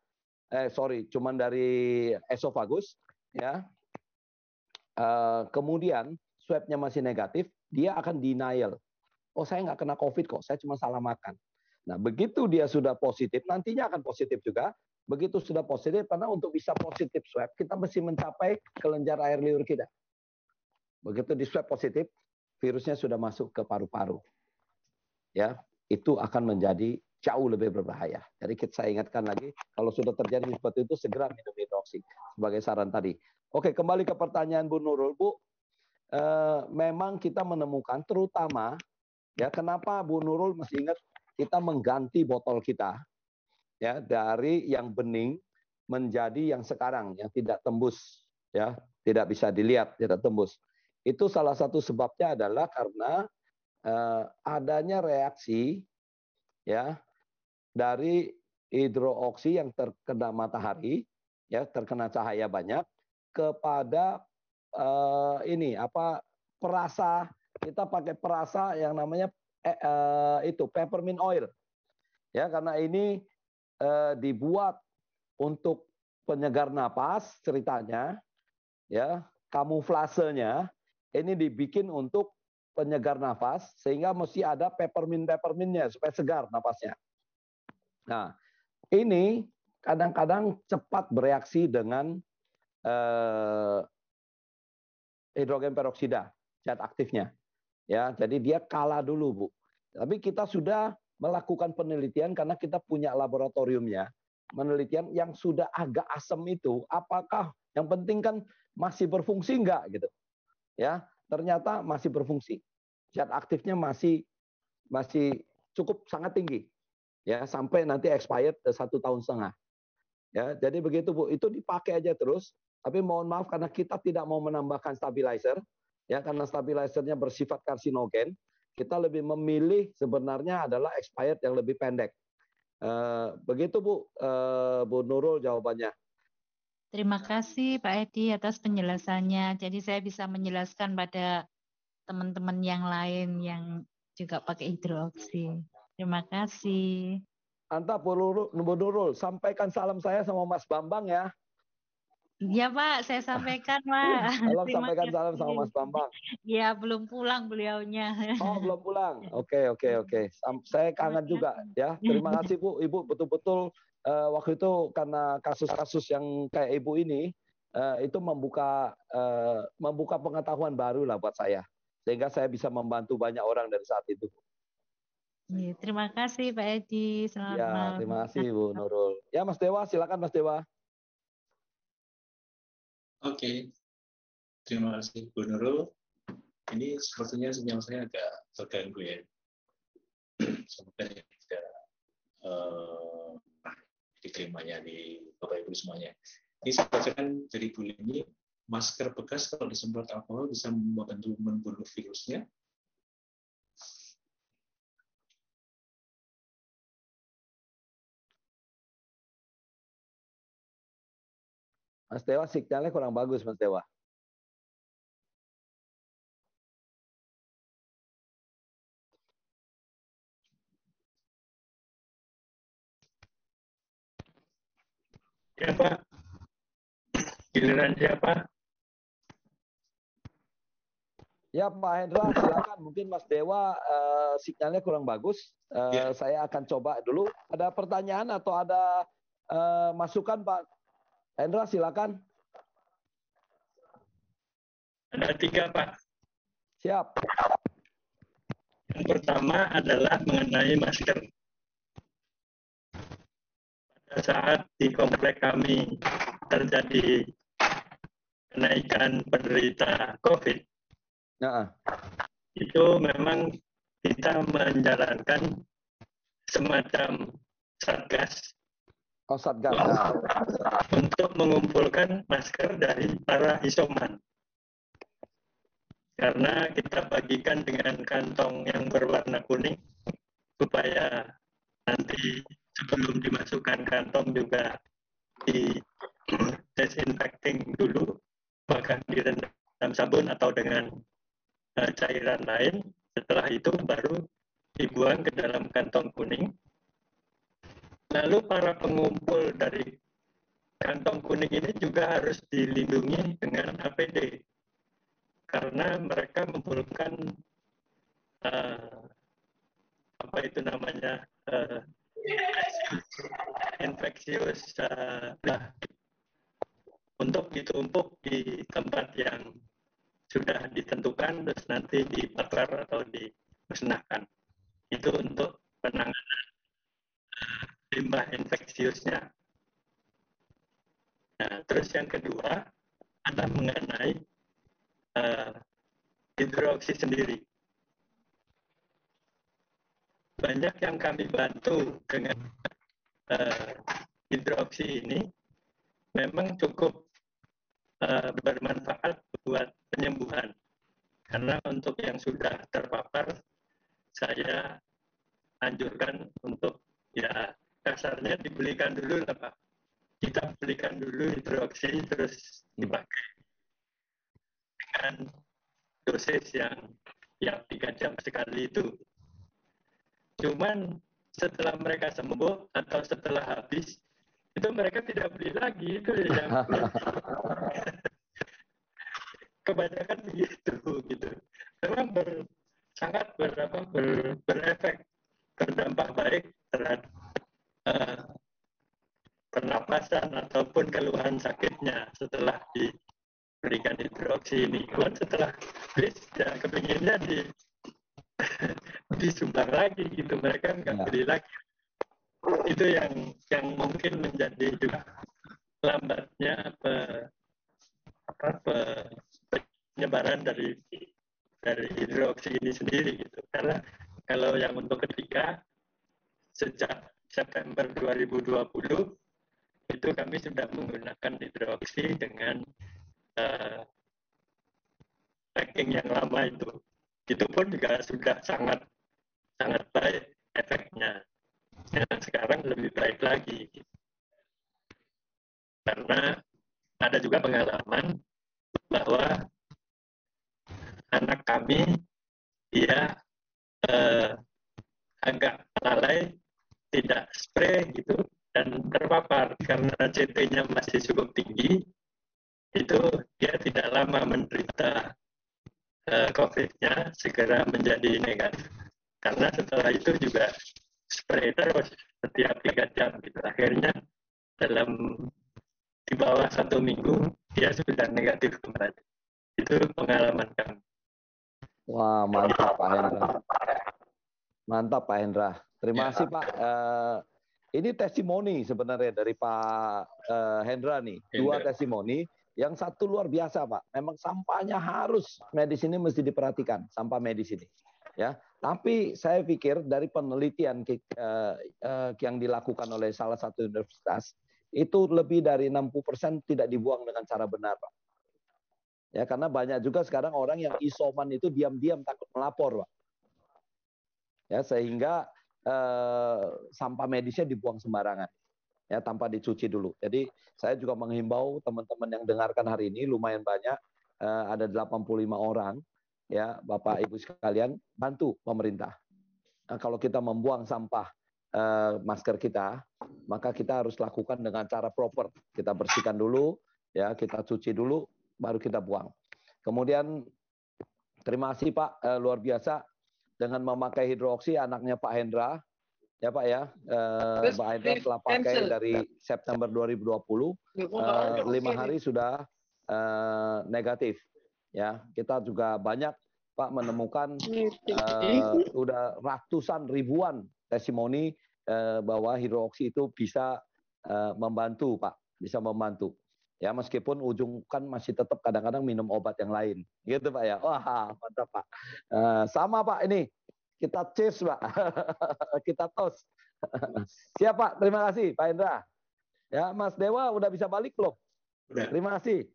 cuman dari esofagus, ya. Kemudian swabnya masih negatif, dia akan denial. Oh saya nggak kena COVID kok, saya cuma salah makan. Nah, begitu dia sudah positif, nantinya akan positif juga. Begitu sudah positif, karena untuk bisa positif swab, kita mesti mencapai kelenjar air liur kita. Begitu di swab positif, virusnya sudah masuk ke paru-paru. Ya, itu akan menjadi jauh lebih berbahaya. Jadi saya ingatkan lagi, kalau sudah terjadi seperti itu, segera minum hidroksi sebagai saran tadi. Oke, kembali ke pertanyaan Bu Nurul. Bu, memang kita menemukan terutama, ya kenapa Bu Nurul mesti ingat, kita mengganti botol kita ya dari yang bening menjadi yang sekarang yang tidak tembus, ya tidak bisa dilihat, tidak tembus. Itu salah satu sebabnya adalah karena adanya reaksi ya dari hidroksi yang terkena matahari, ya terkena cahaya banyak kepada perasa. Kita pakai perasa yang namanya itu peppermint oil, ya karena ini dibuat untuk penyegar napas ceritanya, ya kamuflasenya ini dibikin untuk penyegar nafas sehingga mesti ada peppermintnya supaya segar napasnya. Nah ini kadang-kadang cepat bereaksi dengan hidrogen peroksida, zat aktifnya. Ya, jadi dia kalah dulu, Bu. Tapi kita sudah melakukan penelitian karena kita punya laboratoriumnya. Penelitian yang sudah agak asam itu, apakah yang penting kan masih berfungsi enggak gitu. Ya, ternyata masih berfungsi. Zat aktifnya masih cukup sangat tinggi. Ya, sampai nanti expired 1,5 tahun. Ya, jadi begitu, Bu. Itu dipakai aja terus. Tapi mohon maaf karena kita tidak mau menambahkan stabilizer. Ya, karena stabilizernya bersifat karsinogen, kita lebih memilih sebenarnya adalah expired yang lebih pendek. Begitu Bu, Bu Nurul jawabannya. Terima kasih Pak Edi atas penjelasannya. Jadi saya bisa menjelaskan pada teman-teman yang lain yang juga pakai hidroksi. Terima kasih. Mantap Bu Nurul, sampaikan salam saya sama Mas Bambang ya. Iya Pak, saya sampaikan Pak. Tolong sampaikan salam sama Mas Bambang. Ya belum pulang beliaunya. Oh belum pulang. Oke. Saya kangen juga ya. Terima kasih Bu, Ibu betul-betul waktu itu karena kasus-kasus yang kayak Ibu ini itu membuka pengetahuan baru lah buat saya. Sehingga saya bisa membantu banyak orang dari saat itu. Ya, terima kasih Pak Edi. Selamat malam. Terima kasih Bu Nurul. Ya Mas Dewa, silakan Mas Dewa. Oke, terima kasih Bu Nurul. Ini sepertinya sinyal saya agak terganggu ya. Semoga tidak diterimanya di Bapak Ibu semuanya. Ini saya bacakan dari Bu Lini, masker bekas kalau disemprot alkohol bisa membantu membunuh virusnya. Mas Dewa, sinyalnya kurang bagus Mas Dewa. Siapa? Giliran siapa? Ya Pak Hendra, silakan. Mungkin Mas Dewa sinyalnya kurang bagus. Saya akan coba dulu. Ada pertanyaan atau ada masukan Pak Hendra, silakan. Ada 3 Pak. Siap. Yang pertama adalah mengenai masker. Pada saat di komplek kami terjadi kenaikan penderita COVID, itu memang kita menjalankan semacam satgas. Untuk mengumpulkan masker dari para isoman. Karena kita bagikan dengan kantong yang berwarna kuning supaya nanti sebelum dimasukkan kantong juga di disinfecting dulu, bahkan direndam sabun atau dengan cairan lain. Setelah itu baru dibuang ke dalam kantong kuning. Lalu para pengumpul dari kantong kuning ini juga harus dilindungi dengan APD. Karena mereka memerlukan apa itu namanya infeksius untuk ditumpuk di tempat yang sudah ditentukan terus nanti dibakar atau dimusnahkan. Itu untuk penanganan limbah infeksiusnya. Nah, terus yang kedua adalah mengenai hidroksi sendiri. Banyak yang kami bantu dengan hidroksi ini memang cukup bermanfaat buat penyembuhan. Karena untuk yang sudah terpapar, saya anjurkan untuk ya kasarnya dibelikan dulu lah Pak. Kita belikan dulu hidroksi terus dipakai dengan dosis yang 3 jam sekali itu. Cuman setelah mereka sembuh atau setelah habis, itu mereka tidak beli lagi. Itu yang kebanyakan begitu gitu. Memang sangat berefek, berdampak baik terhadap pernapasan ataupun keluhan sakitnya setelah diberikan hidroksi ini. Cuman setelah habis ya kepinginnya disumbang lagi gitu, mereka nggak beli lagi. Itu yang mungkin menjadi juga lambatnya penyebaran dari hidroksi ini sendiri gitu. Karena kalau yang untuk ketiga sejak September 2020 itu kami sudah menggunakan hidroksi dengan packing yang lama itu. Itu pun juga sudah sangat baik efeknya. Ya, sekarang lebih baik lagi. Karena ada juga pengalaman bahwa anak kami dia agak lalai, tidak spray gitu, dan terpapar karena CT-nya masih cukup tinggi, itu dia tidak lama menderita COVID-nya segera menjadi negatif. Karena setelah itu juga spray terus setiap 3 jam gitu. Akhirnya di bawah 1 minggu dia sudah negatif kembali. Itu pengalaman kami. Wah, mantap Pak Hendra. Mantap Pak Hendra. Terima kasih Pak. Ini testimoni sebenarnya dari Pak Hendra nih. 2 testimoni. Yang satu luar biasa Pak. Memang sampahnya harus medis ini mesti diperhatikan. Sampah medis ini. Ya, tapi saya pikir dari penelitian yang dilakukan oleh salah satu universitas itu lebih dari 60% tidak dibuang dengan cara benar Pak. Ya, karena banyak juga sekarang orang yang isoman itu diam-diam takut melapor Pak. Ya, sehingga sampah medisnya dibuang sembarangan. Ya, tanpa dicuci dulu. Jadi saya juga menghimbau teman-teman yang dengarkan hari ini lumayan banyak, ada 85 orang, ya Bapak Ibu sekalian, bantu pemerintah. Nah, kalau kita membuang sampah masker kita, maka kita harus lakukan dengan cara proper. Kita bersihkan dulu, ya, kita cuci dulu, baru kita buang. Kemudian terima kasih Pak, luar biasa dengan memakai hidroksi anaknya Pak Hendra, ya Pak ya. Pak Hendra telah pakai dari September 2020, 5 hari sudah negatif. Ya, kita juga banyak Pak menemukan udah ratusan ribuan testimoni bahwa hidroksi itu bisa membantu Pak, bisa membantu. Ya, meskipun ujung kan masih tetap kadang-kadang minum obat yang lain, gitu Pak ya. Wah, mantap Pak. Sama Pak ini, kita cheers Pak, kita toast. Siap Pak, terima kasih Pak Hendra. Ya, Mas Dewa udah bisa balik belum? Udah. Terima kasih.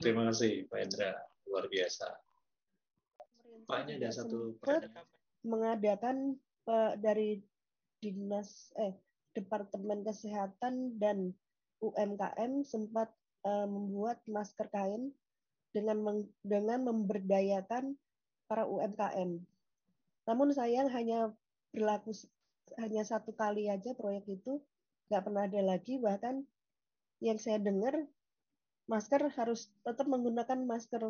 Terima kasih Pak Hendra, luar biasa. Pak, ini ada satu pertanyaan. Mengadakan dari Departemen Kesehatan dan UMKM sempat membuat masker kain dengan memberdayakan para UMKM. Namun sayang hanya berlaku hanya 1 kali aja proyek itu, nggak pernah ada lagi. Bahkan yang saya dengar masker harus tetap menggunakan masker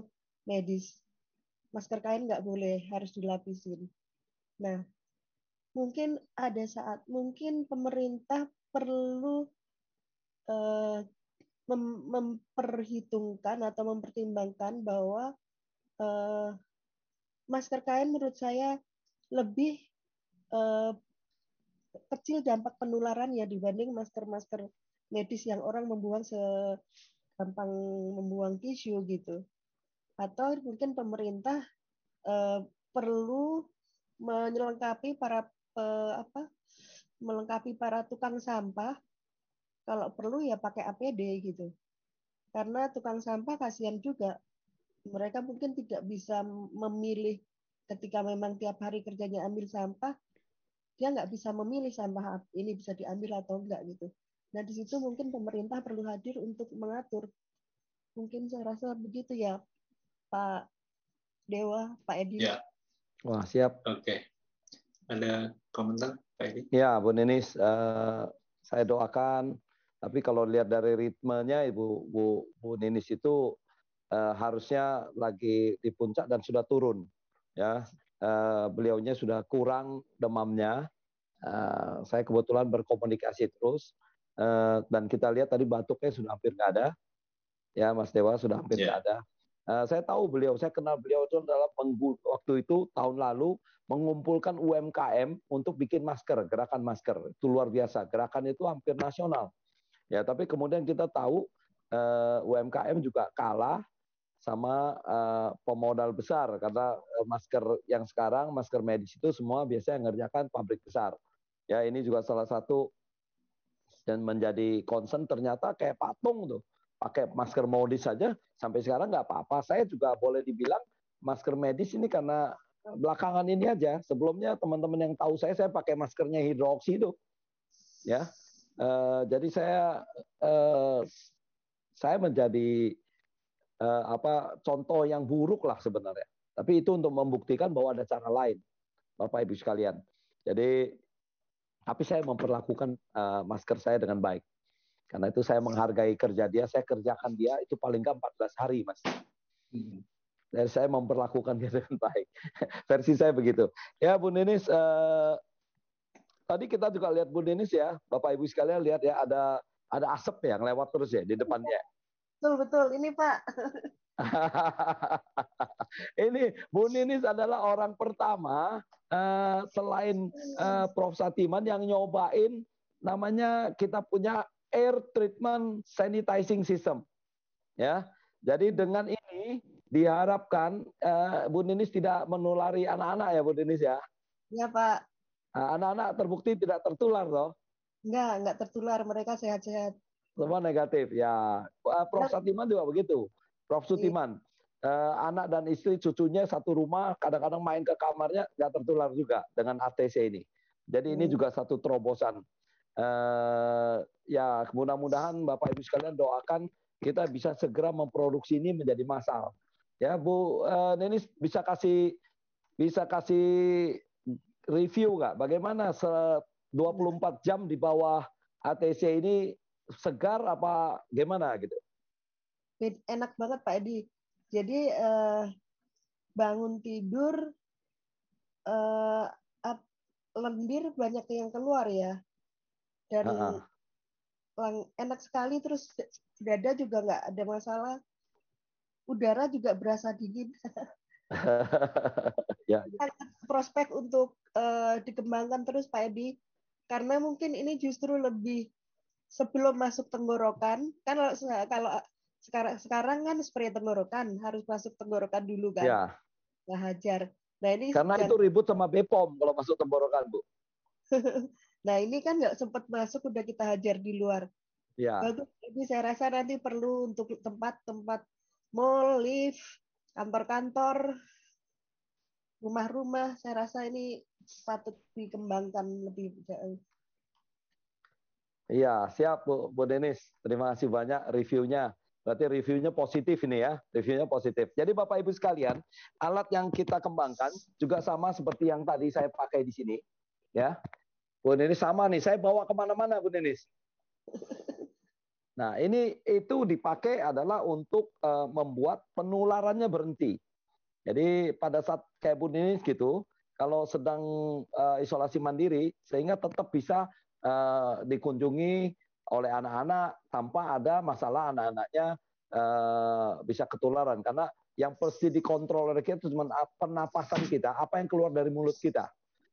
medis. Masker kain nggak boleh, harus dilapisin. Nah, mungkin pemerintah perlu memperhitungkan atau mempertimbangkan bahwa masker kain menurut saya lebih kecil dampak penularannya dibanding masker-masker medis yang orang membuang segampang membuang tisu gitu. Atau mungkin pemerintah perlu melengkapi para tukang sampah, kalau perlu ya pakai APD gitu. Karena tukang sampah kasihan juga. Mereka mungkin tidak bisa memilih ketika memang tiap hari kerjanya ambil sampah, dia nggak bisa memilih sampah ini bisa diambil atau enggak gitu. Nah, di situ mungkin pemerintah perlu hadir untuk mengatur. Mungkin saya rasa begitu ya, Pak Dewa, Pak Edi. Ya. Wah, siap. Oke. Ada komentar, Pak Edi? Ya, Bu Ninis, saya doakan. Tapi kalau lihat dari ritmenya, Bu Ninis itu harusnya lagi di puncak dan sudah turun. Ya, beliaunya sudah kurang demamnya. Saya kebetulan berkomunikasi terus. Dan kita lihat tadi batuknya sudah hampir nggak ada. Ya, Mas Dewa sudah hampir nggak ada. Saya tahu beliau, saya kenal beliau itu dalam waktu itu tahun lalu mengumpulkan UMKM untuk bikin masker, gerakan masker. Itu luar biasa. Gerakan itu hampir nasional. Ya, tapi kemudian kita tahu UMKM juga kalah sama pemodal besar karena masker yang sekarang masker medis itu semua biasanya ngerjakan pabrik besar. Ya, ini juga salah satu dan menjadi concern ternyata kayak patung tuh. Pakai masker medis saja sampai sekarang nggak apa-apa. Saya juga boleh dibilang masker medis ini karena belakangan ini aja. Sebelumnya teman-teman yang tahu saya pakai maskernya hidroksi itu. Ya, jadi saya menjadi contoh yang buruk lah sebenarnya. Tapi itu untuk membuktikan bahwa ada cara lain, Bapak Ibu sekalian. Jadi, tapi saya memperlakukan masker saya dengan baik. Karena itu saya menghargai kerja dia, saya kerjakan dia itu paling nggak 14 hari, Mas. Dan saya memperlakukan dia dengan baik. Versi saya begitu. Ya, Bu Ninis, tadi kita juga lihat Bu Ninis ya, Bapak Ibu sekalian lihat ya, ada asap yang lewat terus ya di depannya. Betul, ini Pak. Ini Bu Ninis adalah orang pertama selain Prof. Satiman yang nyobain namanya kita punya air treatment sanitizing system. Ya, jadi dengan ini diharapkan Bu Ninis tidak menulari anak-anak ya Bu Ninis ya. Iya Pak. Anak-anak terbukti tidak tertular loh. Enggak tertular, mereka sehat-sehat. Semua negatif ya. Prof. Satiman juga begitu. Prof. Sutiman, anak dan istri cucunya satu rumah, kadang-kadang main ke kamarnya nggak tertular juga dengan ATC ini. Jadi ini juga satu terobosan. Ya mudah-mudahan Bapak Ibu sekalian doakan kita bisa segera memproduksi ini menjadi massal. Ya Bu Ninis bisa kasih review nggak? Bagaimana 24 jam di bawah ATC ini segar apa gimana gitu? Enak banget Pak Edi. Jadi bangun tidur lendir banyak yang keluar ya. Dan enak sekali, terus dada juga nggak ada masalah. Udara juga berasa dingin. Ya. Prospek untuk dikembangkan terus Pak Edi. Karena mungkin ini justru lebih sebelum masuk tenggorokan, kan kalau sekarang kan spray tenggorokan harus masuk tenggorokan dulu kan. Ya. Nah, hajar. Nah, ini karena itu ribut sama BPOM kalau masuk tenggorokan, Bu. Nah, ini kan nggak sempat masuk, udah kita hajar di luar. Ya. Bagus. Ini saya rasa nanti perlu untuk tempat-tempat mall, lift, kantor-kantor, rumah-rumah. Saya rasa ini patut dikembangkan lebih jauh. Iya, siap Bu Denis. Terima kasih banyak reviewnya. Berarti reviewnya positif ini ya, reviewnya positif. Jadi Bapak Ibu sekalian, alat yang kita kembangkan juga sama seperti yang tadi saya pakai di sini, ya. Bu Denis sama nih, saya bawa kemana-mana Bu Denis. Nah ini itu dipakai adalah untuk membuat penularannya berhenti. Jadi pada saat kayak Bu Denis gitu, kalau sedang isolasi mandiri, sehingga tetap bisa dikunjungi oleh anak-anak tanpa ada masalah anak-anaknya bisa ketularan. Karena yang pasti dikontrol oleh kita cuma pernapasan kita, apa yang keluar dari mulut kita.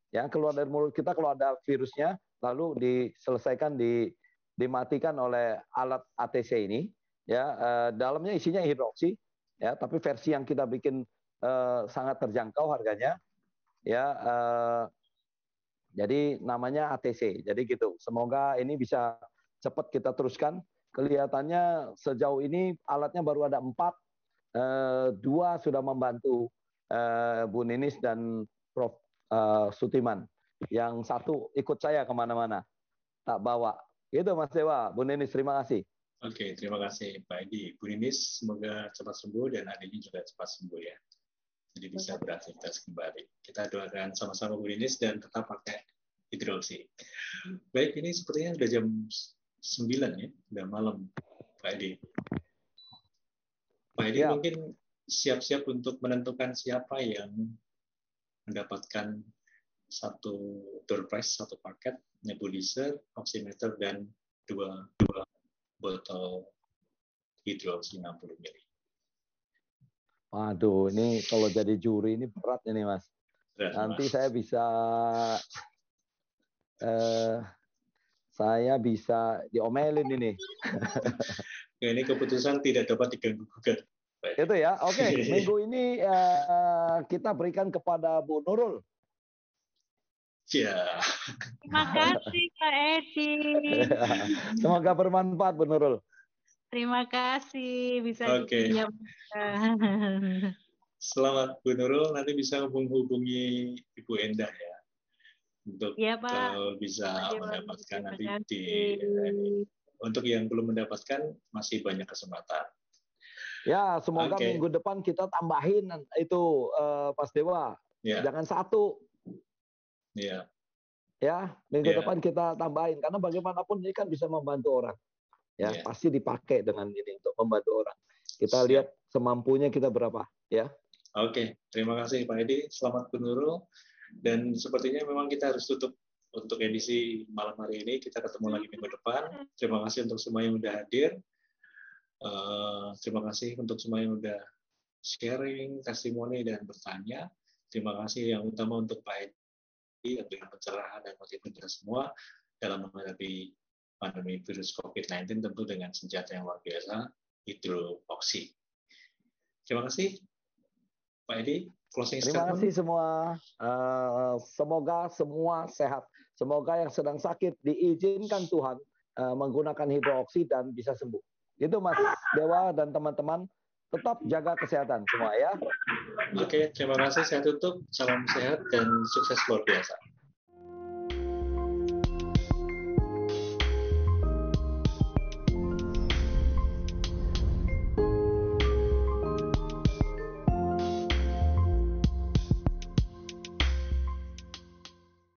Ya, keluar dari mulut kita kalau ada virusnya, lalu diselesaikan, dimatikan oleh alat ATC ini. Ya, dalamnya isinya hidroksi, ya, tapi versi yang kita bikin sangat terjangkau harganya. Ya, jadi namanya ATC. Jadi gitu. Semoga ini bisa cepat kita teruskan. Kelihatannya sejauh ini alatnya baru ada 4, 2 sudah membantu Bu Ninis dan Prof. Sutiman. Yang 1 ikut saya kemana-mana, tak bawa. Itu Mas Dewa. Bu Ninis, terima kasih. Oke, terima kasih Pak Edi. Bu Ninis semoga cepat sembuh dan adiknya juga cepat sembuh ya. Jadi bisa beraktivitas kembali. Kita doakan sama-sama Bu Ninis dan tetap pakai hidroksi. Baik, ini sepertinya udah jam 9 ya, udah malam Pak Edi. Pak Edi mungkin siap-siap untuk menentukan siapa yang mendapatkan 1 door prize, 1 paket nebulizer, oximeter, dan 2 botol hidroksi 60 ml. Waduh, ini kalau jadi juri ini berat ini Mas. Nanti Mas, saya bisa diomelin ini. Ini keputusan tidak dapat diganggu-gugat. Itu ya, oke. Minggu ini kita berikan kepada Bu Nurul. Ya. Terima kasih Pak Edi. Semoga bermanfaat Bu Nurul. Terima kasih bisa dipinjam. Selamat Bu Nurul, nanti bisa menghubungi Ibu Endah ya untuk bisa mendapatkan nanti untuk yang belum mendapatkan masih banyak kesempatan. Ya, semoga minggu depan kita tambahin itu Mas Dewa. Ya. Jangan 1. Ya. Ya, minggu depan kita tambahin karena bagaimanapun ini kan bisa membantu orang. Ya, pasti dipakai dengan ini untuk membantu orang. Kita lihat semampunya kita berapa, ya. Oke, terima kasih Pak Edi. Selamat Bu Nurul. Dan sepertinya memang kita harus tutup untuk edisi malam hari ini. Kita ketemu lagi minggu depan. Terima kasih untuk semua yang sudah hadir. Terima kasih untuk semua yang sudah sharing, testimoni, dan bertanya. Terima kasih yang utama untuk Pak Edi yang berikan pencerahan dan motivasi kita semua dalam menghadapi pandemi virus COVID-19 tentu dengan senjata yang luar biasa, hidroksi. Terima kasih, Pak Edi. Closing statement. Terima kasih semua. Semoga semua sehat. Semoga yang sedang sakit diizinkan Tuhan menggunakan hidroksi dan bisa sembuh. Itu Mas Dewa dan teman-teman. Tetap jaga kesehatan semua ya. Oke, terima kasih. Saya tutup. Salam sehat dan sukses luar biasa.